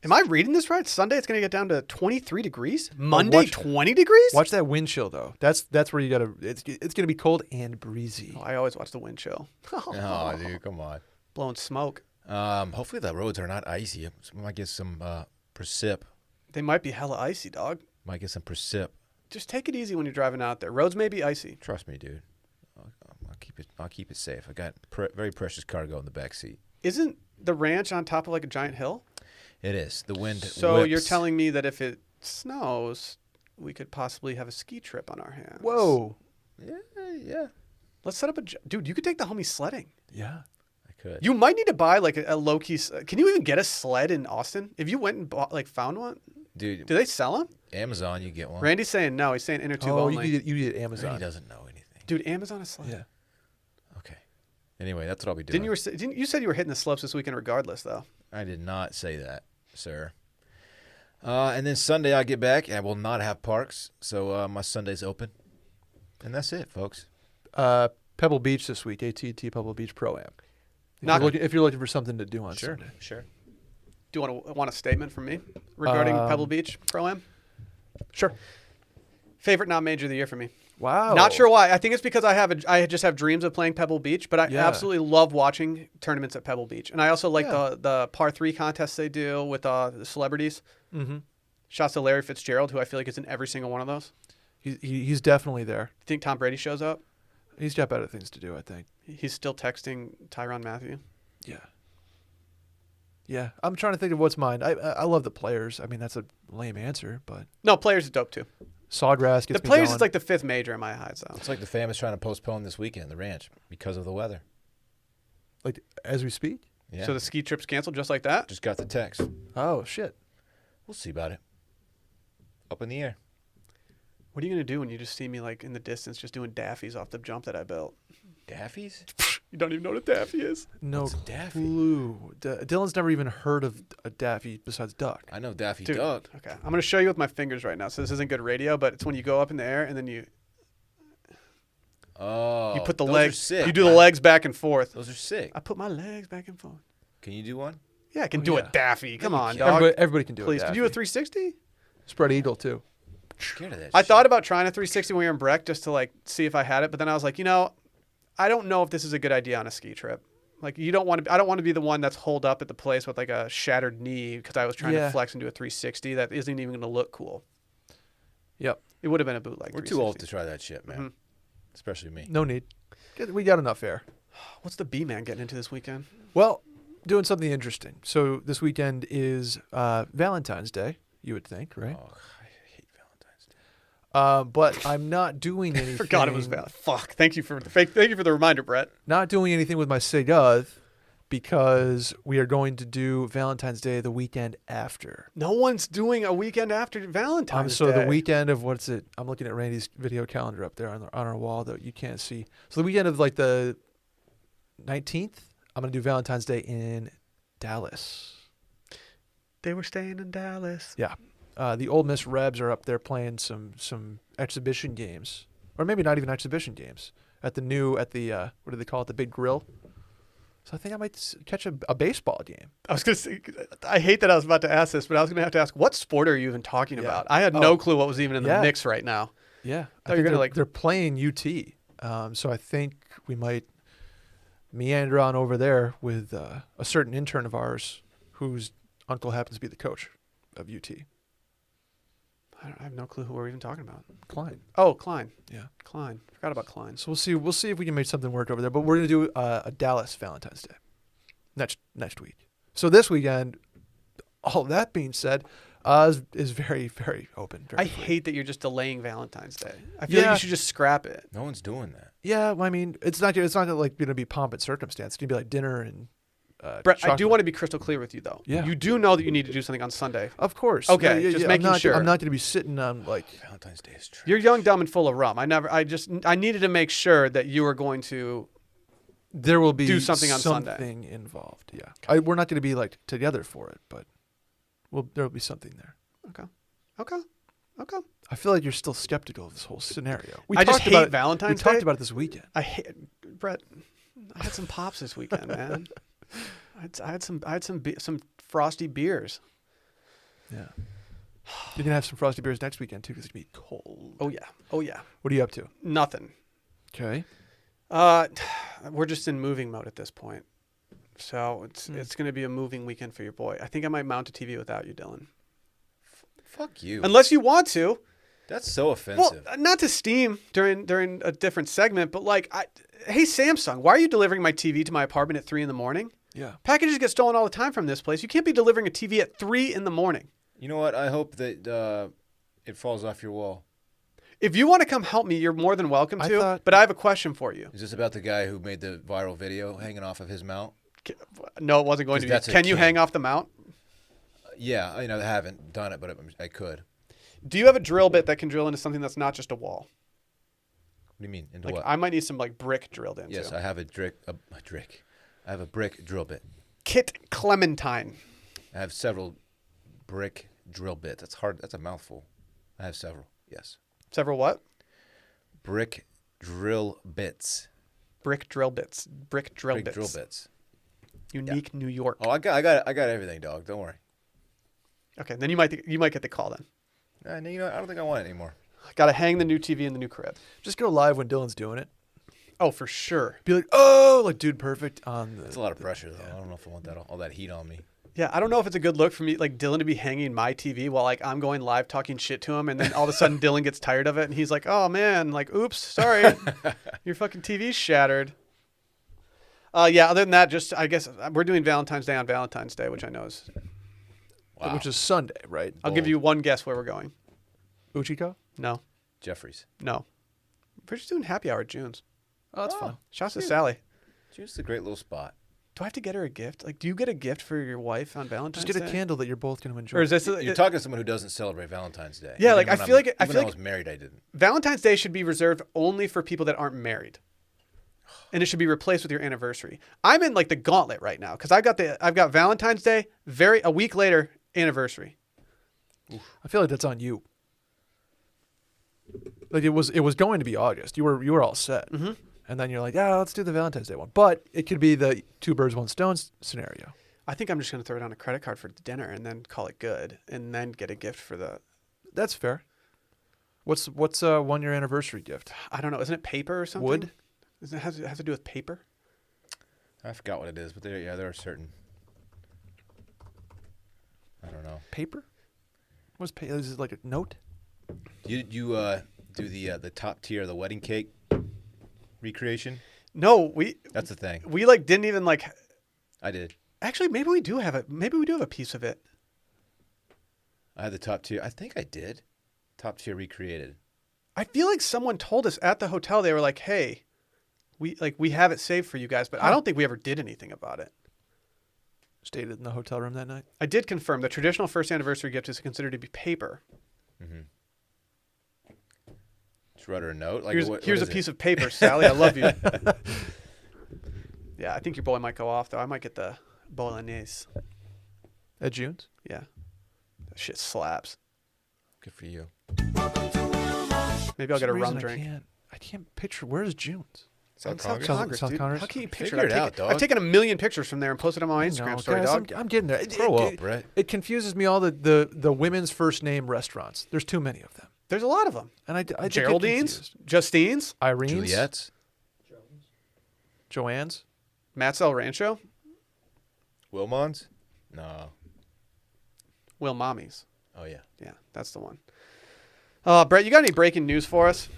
A: Am I reading this right? Sunday it's going to get down to 23 degrees. Monday 20 degrees.
C: Watch that wind chill though. That's where you gotta. It's going to be cold and breezy.
A: Oh, I always watch the wind chill.
B: Oh, dude, come on.
A: Blowing smoke.
B: Hopefully the roads are not icy. We might get some precip.
A: They might be hella icy, dog.
B: Might get some precip.
A: Just take it easy when you're driving out there. Roads may be icy.
B: Trust me, dude. I'll keep it safe. I got very precious cargo in the back seat.
A: Isn't the ranch on top of like a giant hill?
B: It is. The wind
A: So
B: whips.
A: you're telling me that if it snows, we could possibly have a ski trip on our hands.
C: Whoa.
B: Yeah.
A: Let's set up dude, you could take the homies sledding.
C: Yeah.
B: I could.
A: You might need to buy like a low-key. Can you even get a sled in Austin? If you went and found one?
B: Dude,
A: Do they sell them?
B: Amazon, you get one.
A: Randy's saying no. He's saying inner tube
C: Oh,
A: only.
C: you get Amazon.
B: He doesn't know anything.
A: Dude, Amazon is sled.
C: Yeah.
B: Okay. Anyway, that's what I'll be doing.
A: Didn't you said you were hitting the slopes this weekend regardless, though?
B: I did not say that, sir. And then Sunday I get back, and I will not have Parks, so my Sunday's open. And that's it, folks.
C: Pebble Beach this week. AT&T Pebble Beach Pro-Am. If you're looking for something to do on Sunday.
B: Sure.
A: Do you want a statement from me regarding Pebble Beach Pro-Am?
C: Sure.
A: Favorite non-major of the year for me.
C: Wow.
A: Not sure why. I think it's because I just have dreams of playing Pebble Beach, but I absolutely love watching tournaments at Pebble Beach. And I also like the par 3 contests they do with the celebrities.
C: Mm-hmm.
A: Shouts to Larry Fitzgerald, who I feel like is in every single one of those.
C: He's definitely there.
A: You think Tom Brady shows up?
C: He's got better things to do, I think.
A: He's still texting Tyrann Mathieu.
C: Yeah. Yeah. I'm trying to think of what's mine. I love the players. I mean, that's a lame answer, but
A: No, players is dope too.
C: Sawgrass gets
A: The players
C: me
A: is like the 5th major in my eyes, though.
B: It's like the famous trying to postpone this weekend, the ranch, because of the weather.
C: like as we speak.
B: Yeah.
A: So the ski trip's canceled just like that?
B: Just got the text.
C: Oh shit.
B: We'll see about it. Up in the air.
A: What are you going to do when you just see me like in the distance just doing daffies off the jump that I built?
B: Daffies?
A: You don't even know what a daffy is.
C: No
B: What's a Daffy?
C: clue. Dylan's never even heard of a Daffy besides duck.
B: I know Daffy
A: Dude,
B: Duck.
A: Okay, I'm going to show you with my fingers right now. So this isn't good radio, but it's when you go up in the air and then you
B: Oh.
A: put the
B: those
A: legs,
B: are sick,
A: you do the
B: man.
A: legs back and forth.
B: Those are sick.
A: I put my legs back and forth.
B: Can you do one?
A: Yeah, I can
C: Oh,
A: do
C: yeah.
A: a daffy. Come
B: you
A: on,
B: can't.
A: dog.
C: Everybody can do
A: Please,
C: it.
A: could you do a 360?
C: Spread eagle too.
B: Scared of that
A: I
B: shit.
A: thought about trying a 360 when we were in Breck just to like see if I had it, but then I was like, I don't know if this is a good idea on a ski trip. Like I don't want to be the one that's holed up at the place with like a shattered knee because I was trying to flex and do a 360 that isn't even going to look cool.
C: Yep.
A: It would have been a bootleg.
B: We're too old to try that shit, man.
A: Mm-hmm.
B: Especially me.
C: No need. We got enough air.
A: What's the B-man getting into this weekend?
C: Well, doing something interesting. So this weekend is Valentine's Day. You would think, right?
B: Oh, I hate Valentine's Day.
C: But I'm not doing anything.
A: Forgot it was Valentine's. Fuck. Thank you for the reminder, Brett.
C: Not doing anything with my Segud because we are going to do Valentine's Day the weekend after.
A: No one's doing a weekend after Valentine's
C: So
A: Day.
C: the weekend of what's it? I'm looking at Randy's video calendar up there on our wall that you can't see. So the weekend of like the 19th, I'm gonna do Valentine's Day in Dallas.
A: They were staying in Dallas.
C: Yeah, the Ole Miss Rebs are up there playing some exhibition games, or maybe not even exhibition games at the what do they call it? The Big Grill. So I think I might catch a baseball game.
A: I was going to say, I hate that I was about to ask this, but I was going to have to ask, what sport are you even talking
C: Yeah.
A: about? I had no clue what was even in the mix right now.
C: Yeah,
A: thought you were gonna,
C: they're playing UT. So I think we might meander on over there with a certain intern of ours whose uncle happens to be the coach of UT.
A: I have no clue who we're even talking about.
C: Klein.
A: Oh, Klein.
C: Yeah.
A: Klein. Forgot about Klein.
C: So we'll see if we can make something work over there. But we're gonna do a Dallas Valentine's Day next week. So this weekend, all that being said, is very, very open. Very
A: I
C: free.
A: hate that you're just delaying Valentine's Day. I feel like you should just scrap it.
B: No one's doing that.
C: Yeah, well, I mean, it's not like going to be pomp and circumstance. It's going to be like dinner and
A: Brett, I do
C: chocolate.
A: want to be crystal clear with you, though.
C: Yeah.
A: You do know that you need to do something on Sunday.
C: Of course.
A: Okay, just making sure.
C: I'm not going to be sitting on like.
B: Valentine's Day is true.
A: You're young, dumb, and full of rum. I needed to make sure that you were going to.
C: There will be
A: do something on Sunday.
C: Something involved. Yeah. We're not going to be like together for it, but there will be something there.
A: Okay.
C: I feel like you're still skeptical of this whole scenario.
A: I just hate Valentine's
C: We
A: Day.
C: talked about it this weekend.
A: Brett. I had some pops this weekend, man. I had some frosty beers.
C: Yeah. You're gonna have some frosty beers next weekend too, because it's gonna be cold.
A: Oh yeah.
C: What are you up to?
A: Nothing.
C: Okay.
A: We're just in moving mode at this point, so it's gonna be a moving weekend for your boy. I think I might mount a TV without you, Dylan.
B: Fuck you.
A: Unless you want to.
B: That's so offensive.
A: Well, not to steam during a different segment, but like, hey Samsung, why are you delivering my TV to my apartment at 3 a.m?
C: Yeah.
A: Packages get stolen all the time from this place. You can't be delivering a TV at 3 a.m.
B: You know what? I hope that it falls off your wall.
A: If you want to come help me, you're more than welcome to. But I have a question for you.
B: Is this about the guy who made the viral video hanging off of his mount?
A: No, it wasn't going to be.
B: That's a
A: Can you
B: king.
A: hang off the mount?
B: Yeah, I haven't done it, but I could.
A: Do you have a drill bit that can drill into something that's not just a wall?
B: What do you mean? Into
A: Like,
B: what?
A: I might need some like brick drilled into.
B: Yes, I have a brick drill bit.
A: Kit Clementine.
B: I have several brick drill bits. That's hard. That's a mouthful. I have several. Yes.
A: Several what?
B: Brick drill bits.
A: Brick drill bits. Brick drill
B: Brick
A: bits.
B: drill bits.
A: Unique New York.
B: Oh, I got everything, dog. Don't worry.
A: Okay, then you might get the call then.
B: I don't think I want it anymore.
A: Got to hang the new TV in the new crib.
C: Just go live when Dylan's doing it.
A: Oh, for sure.
C: Be like, oh, like Dude Perfect on the.
B: It's a lot of pressure, though. I don't know if I want that all that heat on me.
A: Yeah, I don't know if it's a good look for me, like Dylan, to be hanging my TV while like I'm going live talking shit to him, and then all of a sudden Dylan gets tired of it, and he's like, "Oh man, like, oops, sorry, your fucking TV's shattered." Yeah. Other than that, just I guess we're doing Valentine's Day on Valentine's Day, which I know is.
B: Wow.
C: Which is Sunday, right?
A: I'll give you one guess where we're going.
C: Uchiko?
A: No,
B: Jeffries.
A: no, we're just doing happy hour at June's.
C: Oh, that's fun.
A: Shouts to Sally.
B: Just a great little spot.
A: Do I have to get her a gift? Like, do you get a gift for your wife on Valentine's Day?
C: Just get a candle that you're both going to enjoy.
A: Or is this?
B: You're talking to someone who doesn't celebrate Valentine's Day.
A: Yeah,
B: Even
A: like, I
B: when
A: feel like
B: when I was married, I didn't.
A: Valentine's Day should be reserved only for people that aren't married, and it should be replaced with your anniversary. I'm in like the gauntlet right now because I've got Valentine's Day, a week later anniversary.
C: I feel like that's on you. Like it was going to be August. You were all set, and then you're like, yeah, let's do the Valentine's Day one. But it could be the two birds, one stone scenario.
A: I think I'm just gonna throw it on a credit card for dinner and then call it good, and then get a gift for the.
C: That's fair. What's a 1 year anniversary gift?
A: I don't know. Isn't it paper or something?
C: Wood?
A: It has to do with paper?
B: I forgot what it is, but there are certain. I don't know.
C: Paper? Is it like a note?
B: You do the top tier of the wedding cake recreation?
A: No,
B: That's the thing.
A: we like didn't even like.
B: I did.
A: Actually, maybe we do have a piece of it.
B: I had the top tier. I think I did. Top tier recreated.
A: I feel like someone told us at the hotel. They were like, "Hey, we have it saved for you guys," but I don't think we ever did anything about it.
C: Stayed in the hotel room that night?
A: I did confirm the traditional first anniversary gift is considered to be paper.
B: Mm-hmm. Just wrote her a note. Like,
A: here's a piece of paper, Sally. I love you. Yeah, I think your boy might go off though. I might get the bolognese.
C: At June's?
A: Yeah, that shit slaps.
B: Good for you.
A: Maybe I'll get a rum drink.
C: I can't picture. Where's June's?
B: South
A: South
B: Congress?
A: Congress,
C: South
A: dude.
C: Congress?
A: How can you picture
B: Figure
A: it?
B: it out, dog.
A: I've taken a million pictures from there and posted them on my Instagram story,
C: guys,
A: dog.
C: I'm getting there.
B: Grow up, Brett.
C: It confuses me all the women's first name restaurants. There's too many of them.
A: There's a lot of them.
C: And I get
A: Geraldine's,
C: confused.
A: Justine's,
C: Irene's,
B: Juliet's?
C: Joanne's.
A: Matt's El Rancho,
B: Wilmon's? No.
A: Will Mommy's.
B: Oh, yeah.
A: Yeah, that's the one. Brett, you got any breaking news for us?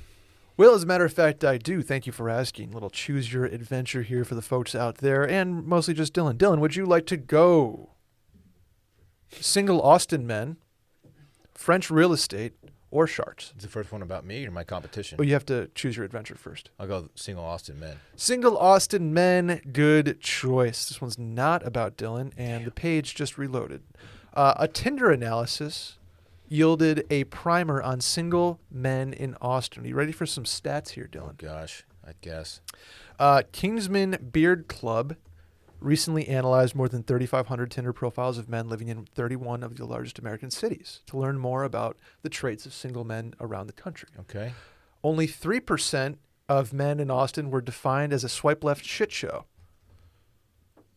C: Well, as a matter of fact, I do. Thank you for asking. Little choose your adventure here for the folks out there, and mostly just Dylan. Dylan, would you like to go? Single Austin men, French real estate, or sharks.
B: Is the first one about me or my competition?
C: But you have to choose your adventure first.
B: I'll go single Austin men.
C: Single Austin men, good choice. This one's not about Dylan, and the page just reloaded. A Tinder analysis yielded a primer on single men in Austin. Are you ready for some stats here, Dylan?
B: Oh, gosh, I guess.
C: Kingsman Beard Club recently analyzed more than 3,500 Tinder profiles of men living in 31 of the largest American cities to learn more about the traits of single men around the country.
B: Okay.
C: Only 3% of men in Austin were defined as a swipe left shit show.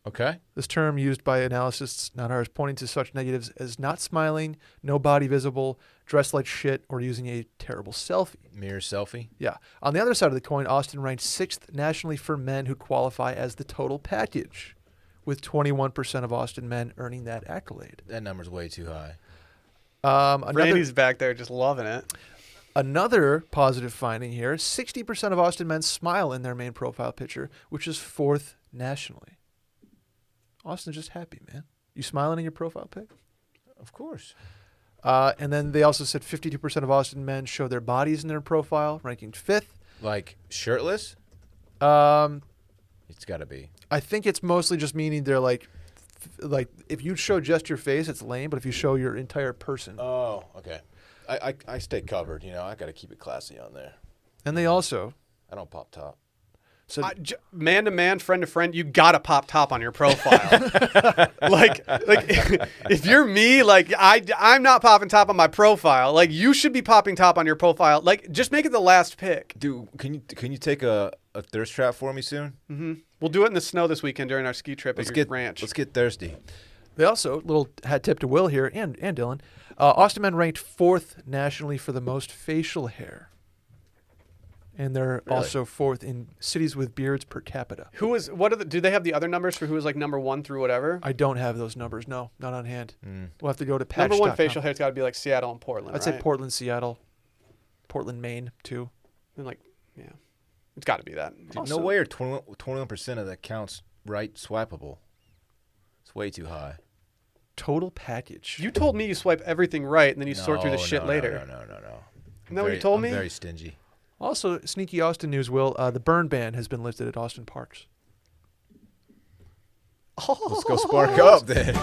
B: Okay.
C: This term used by analysts, not ours, pointing to such negatives as not smiling, no body visible, dressed like shit, or using a terrible selfie.
B: Mirror selfie.
C: Yeah. On the other side of the coin, Austin ranked 6th nationally for men who qualify as the total package, with 21% of Austin men earning that accolade.
B: That number's way too high.
A: Randy's back there just loving it.
C: Another positive finding here, 60% of Austin men smile in their main profile picture, which is 4th nationally. Austin's just happy, man. You smiling in your profile pic?
B: Of course.
C: And then they also said 52% of Austin men show their bodies in their profile, ranking 5th.
B: Like shirtless? It's got to be.
C: I think it's mostly just meaning they're like if you show just your face, it's lame. But if you show your entire person,
B: Oh, okay. I stay covered. You know, I got to keep it classy on there.
C: and they also
B: I don't pop top.
C: said
A: Man to man, friend to friend, you gotta pop top on your profile. like if you're me, like I'm not popping top on my profile. Like you should be popping top on your profile. Like just make it the last pick.
B: Dude, can you take a thirst trap for me soon?
A: Mm-hmm. We'll do it in the snow this weekend during our ski trip at your ranch.
B: Let's get thirsty.
C: they also little hat tip to Will here and Dylan. Austin men ranked 4th nationally for the most facial hair. And they're
B: Really?
C: also 4th in cities with beards per capita.
A: Do they have the other numbers for who is like number 1 through whatever?
C: I don't have those numbers. No, not on hand.
B: Mm.
C: We'll have to go to patch.
A: Number 1 facial hair's got to be like Seattle and Portland.
C: I'd say
A: right?
C: Portland, Seattle, Portland, Maine, too.
A: And like, yeah, it's got to be that.
B: Dude,
C: Also-
B: no way are 21% of the accounts right swipeable. It's way too high.
C: Total package.
A: You told me you swipe everything right and then you sort through the shit later.
B: No.
A: Isn't that what you told me?
B: I'm very stingy.
C: Also, sneaky Austin news, Will. The burn ban has been lifted at Austin parks.
B: Let's go spark up then.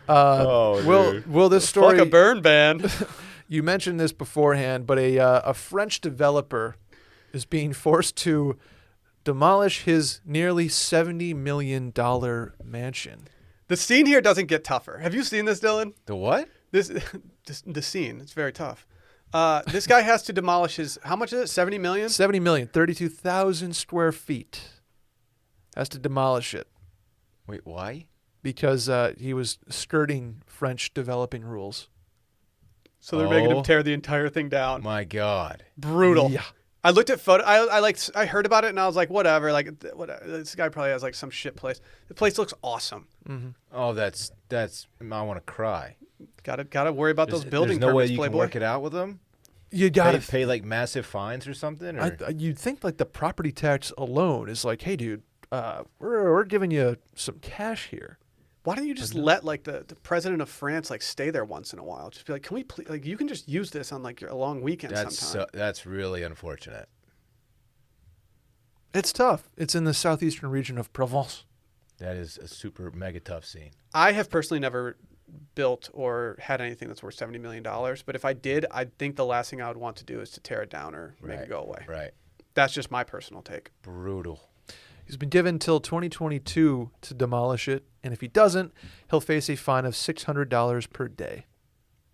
C: Will this story?
A: Fuck a burn ban.
C: You mentioned this beforehand, but a French developer is being forced to demolish his nearly $70 million mansion.
A: The scene here doesn't get tougher. Have you seen this, Dylan?
B: The what?
A: The scene. It's very tough. This guy has to demolish his. How much is it? 70 million.
C: 70 million, 32,000 square feet. Has to demolish it
B: Wait, why?
C: because he was skirting French developing rules.
A: So they're making him tear the entire thing down.
B: My God.
A: Brutal.
C: Yeah.
A: I looked at photo. I heard about it and I was like, whatever. Like, whatever. This guy probably has like some shit place. The place looks awesome.
C: Mm-hmm.
B: Oh, that's. I want to cry.
A: Gotta worry about those building
B: There's no way
A: permits,
B: you can
A: Playboy.
B: work it out with them.
C: You got
B: Pay like massive fines or something. Or?
C: You'd think like the property tax alone is like, hey, dude, we're giving you some cash here.
A: Why don't you just let like the president of France like stay there once in a while? Just be like, can we please, like you can just use this on like a long weekend sometime.
B: That's really unfortunate.
C: It's tough. It's in the southeastern region of Provence.
B: That is a super mega tough scene.
A: I have personally never built or had anything that's worth $70 million. But if I did, I think the last thing I would want to do is to tear it down or make it go away.
B: Right.
A: That's just my personal take.
B: Brutal.
C: He's been given till 2022 to demolish it, and if he doesn't, he'll face a fine of $600 per day.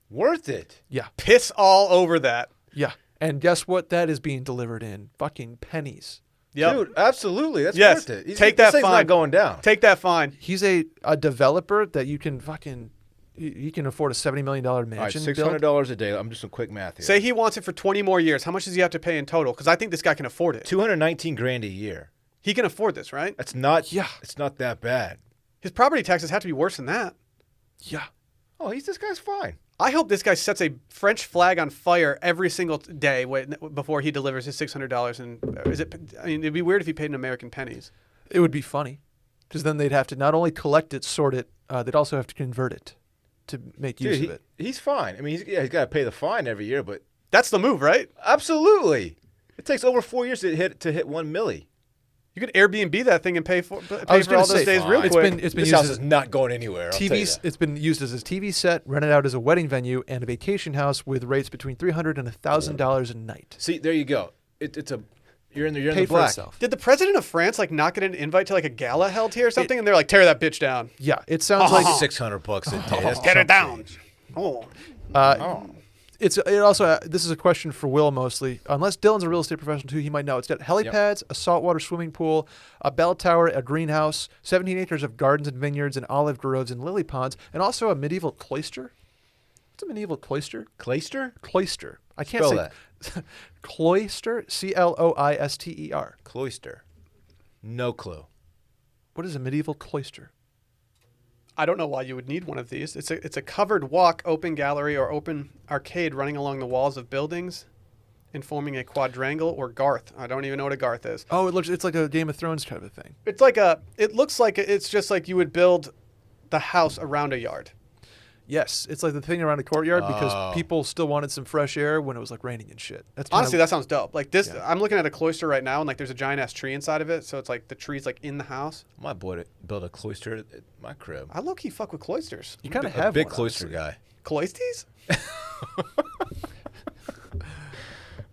B: Worth it.
C: Yeah.
A: Piss all over that.
C: Yeah. And guess what? That is being delivered in fucking pennies.
A: Yep.
B: Dude, absolutely. That's
A: Yes.
B: worth it.
A: Take that
B: this thing's
A: fine.
B: not going down.
A: Take that fine.
C: He's a developer that you can fucking you can afford a $70 million mansion.
B: All right,
C: build.
B: $600 a day. I'm just some quick math here.
A: Say he wants it for 20 more years. How much does he have to pay in total? Because I think this guy can afford it.
B: $219,000 a year.
A: He can afford this, right?
B: That's not.
C: Yeah.
B: It's not that bad.
A: His property taxes have to be worse than that.
C: Yeah.
B: Oh, this guy's fine.
A: I hope this guy sets a French flag on fire every single day before he delivers his $600. And it'd be weird if he paid in American pennies.
C: It would be funny because then they'd have to not only collect it, sort it, they'd also have to convert it. to make use of it.
B: He's fine. I mean, he's got to pay the fine every year, but
A: That's the move, right?
B: absolutely, it takes over 4 years to hit 1 milli.
A: You could Airbnb that thing and pay for
C: I was
A: all
C: gonna
A: those
C: say,
A: days real
C: it's
A: quick.
C: been
B: This
C: used
B: house
C: as
B: is not going anywhere. I'll tell you
C: TV.
B: that.
C: It's been used as a TV set, rented out as a wedding venue, and a vacation house with rates between $300 and $1,000 a night.
B: See, there you go. You're in the
C: Paid for
B: black.
C: itself.
A: Did the president of France like not get an invite to like a gala held here or something? And they're like, tear that bitch down.
C: Yeah, it sounds like
B: $600 a day. That's
A: Get it
B: chump
A: down.
B: change.
A: Oh.
C: it also this is a question for Will mostly. Unless Dylan's a real estate professional too, he might know. It's got helipads, a saltwater swimming pool, a bell tower, a greenhouse, 17 acres of gardens and vineyards, and olive groves and lily ponds, and also a medieval cloister. What's a medieval cloister?
B: Cloister?
C: Cloister. I can't
B: Spell
C: say
B: that.
C: cloister. Cloister.
B: Cloister. No clue.
C: What is a medieval cloister?
A: I don't know why you would need one of these. It's a covered walk, open gallery, or open arcade running along the walls of buildings and forming a quadrangle or garth. I don't even know what a garth is.
C: Oh, it's like a Game of Thrones kind of a thing.
A: It looks like it's just like you would build the house around a yard.
C: Yes, it's like the thing around the courtyard because people still wanted some fresh air when it was like raining and shit. That's
A: Honestly, that sounds dope. Like this,
C: Yeah.
A: I'm looking at a cloister right now, and like there's a giant ass tree inside of it, so it's like the tree's like in the house.
B: My boy to build a cloister at my crib.
A: I low key fuck with cloisters.
C: you kind of
B: A
C: have
B: big
C: one,
B: cloister
C: honestly.
B: guy.
A: Cloisties?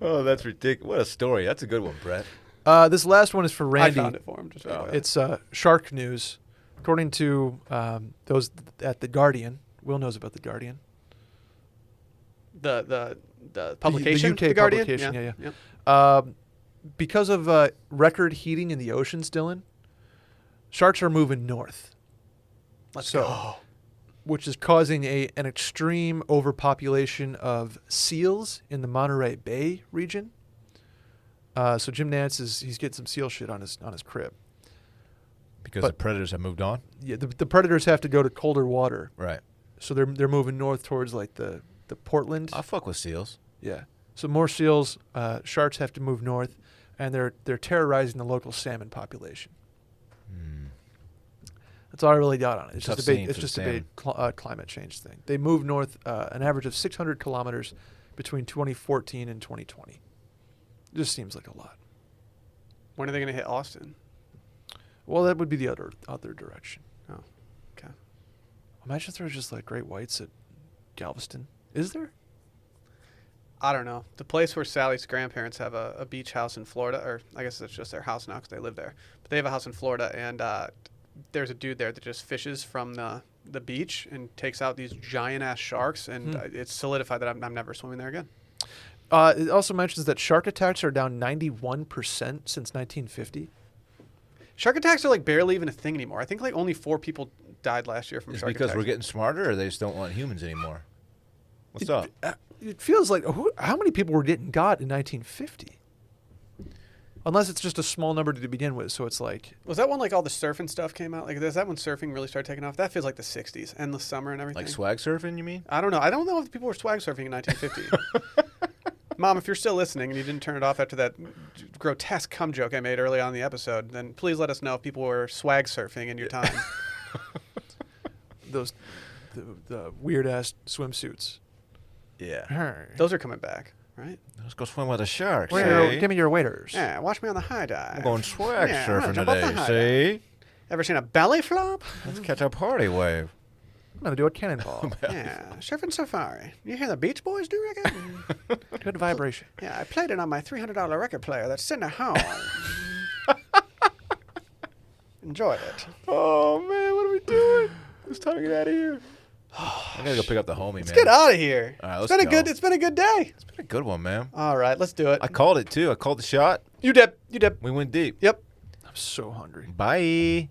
B: Oh, that's ridiculous. What a story. That's a good one, Brett.
C: This last one is for Randy.
A: I found it for him. Just so you know.
C: It's shark news. According to those at The Guardian, Will knows about The Guardian.
A: the publication,
C: the UK
A: Guardian?
C: publication, yeah.
A: Yep.
C: Because of record heating in the oceans, Dylan, sharks are moving north.
A: Let's
C: So-
A: go.
C: Which is causing an extreme overpopulation of seals in the Monterey Bay region. So Jim Nance he's getting some seal shit on his crib.
B: Because
C: But-
B: the predators have moved on?
C: Yeah, the predators have to go to colder water,
B: Right.
C: so they're moving north towards like the Portland.
B: I fuck with seals.
C: Yeah. So more seals, sharks have to move north, and they're terrorizing the local salmon population. That's all I really got on it. It's
B: Tough
C: just a big,
B: scene
C: it's
B: for
C: just
B: the
C: a big climate change thing. They moved north an average of 600 kilometers between 2014 and 2020. It just seems like a lot.
A: When are they going to hit Austin?
C: Well, that would be the other direction.
A: Oh, okay.
C: Imagine if there was just like great whites at Galveston. Is there?
A: I don't know. The place where Sally's grandparents have a beach house in Florida, or I guess it's just their house now because they live there. But they have a house in Florida, and there's a dude there that just fishes from the beach and takes out these giant-ass sharks, and it's solidified that I'm never swimming there again.
C: It also mentions that shark attacks are down 91% since 1950.
A: Shark attacks are like barely even a thing anymore. I think like only 4 people died last year from
B: Is it
A: shark
B: because
A: attacks.
B: we're getting smarter or they just don't want humans anymore? What's up?
C: It feels like how many people were getting got in 1950? Unless it's just a small number to begin with, so it's like
A: Was that when like all the surfing stuff came out? Like, is that when surfing really started taking off? That feels like the 60s, endless summer and everything.
B: Like swag surfing, you mean?
A: I don't know. I don't know if people were swag surfing in 1950. Mom, if you're still listening and you didn't turn it off after that grotesque cum joke I made early on in the episode, then please let us know if people were swag surfing in your time.
C: those the weird ass swimsuits.
B: Yeah.
A: Those are coming back, right?
B: Let's go swim with the sharks.
C: Give me your waders.
A: Yeah, watch me on the high dive.
B: I'm going swag
A: Yeah, I'm gonna
B: surfing
A: jump off the
B: today.
A: high
B: See?
A: Ever seen a belly flop?
B: Let's catch a party wave.
C: I'm gonna do a cannonball.
A: Yeah, surfing safari. You hear the Beach Boys do record?
C: Good vibration.
A: Yeah, I played it on my $300 record player that's sitting at home. Enjoyed it.
B: Oh, man, what are we doing? It's time to get out of here. I gotta go pick up the homie,
A: Let's
B: man.
A: get out of here.
B: All right,
A: It's
B: let's
A: been
B: go.
A: it's been a good day.
B: It's been a good one, man.
A: All right, let's do it.
B: I called it, too. I called the shot.
A: You dip.
B: We went deep.
A: Yep.
C: I'm so hungry.
B: Bye.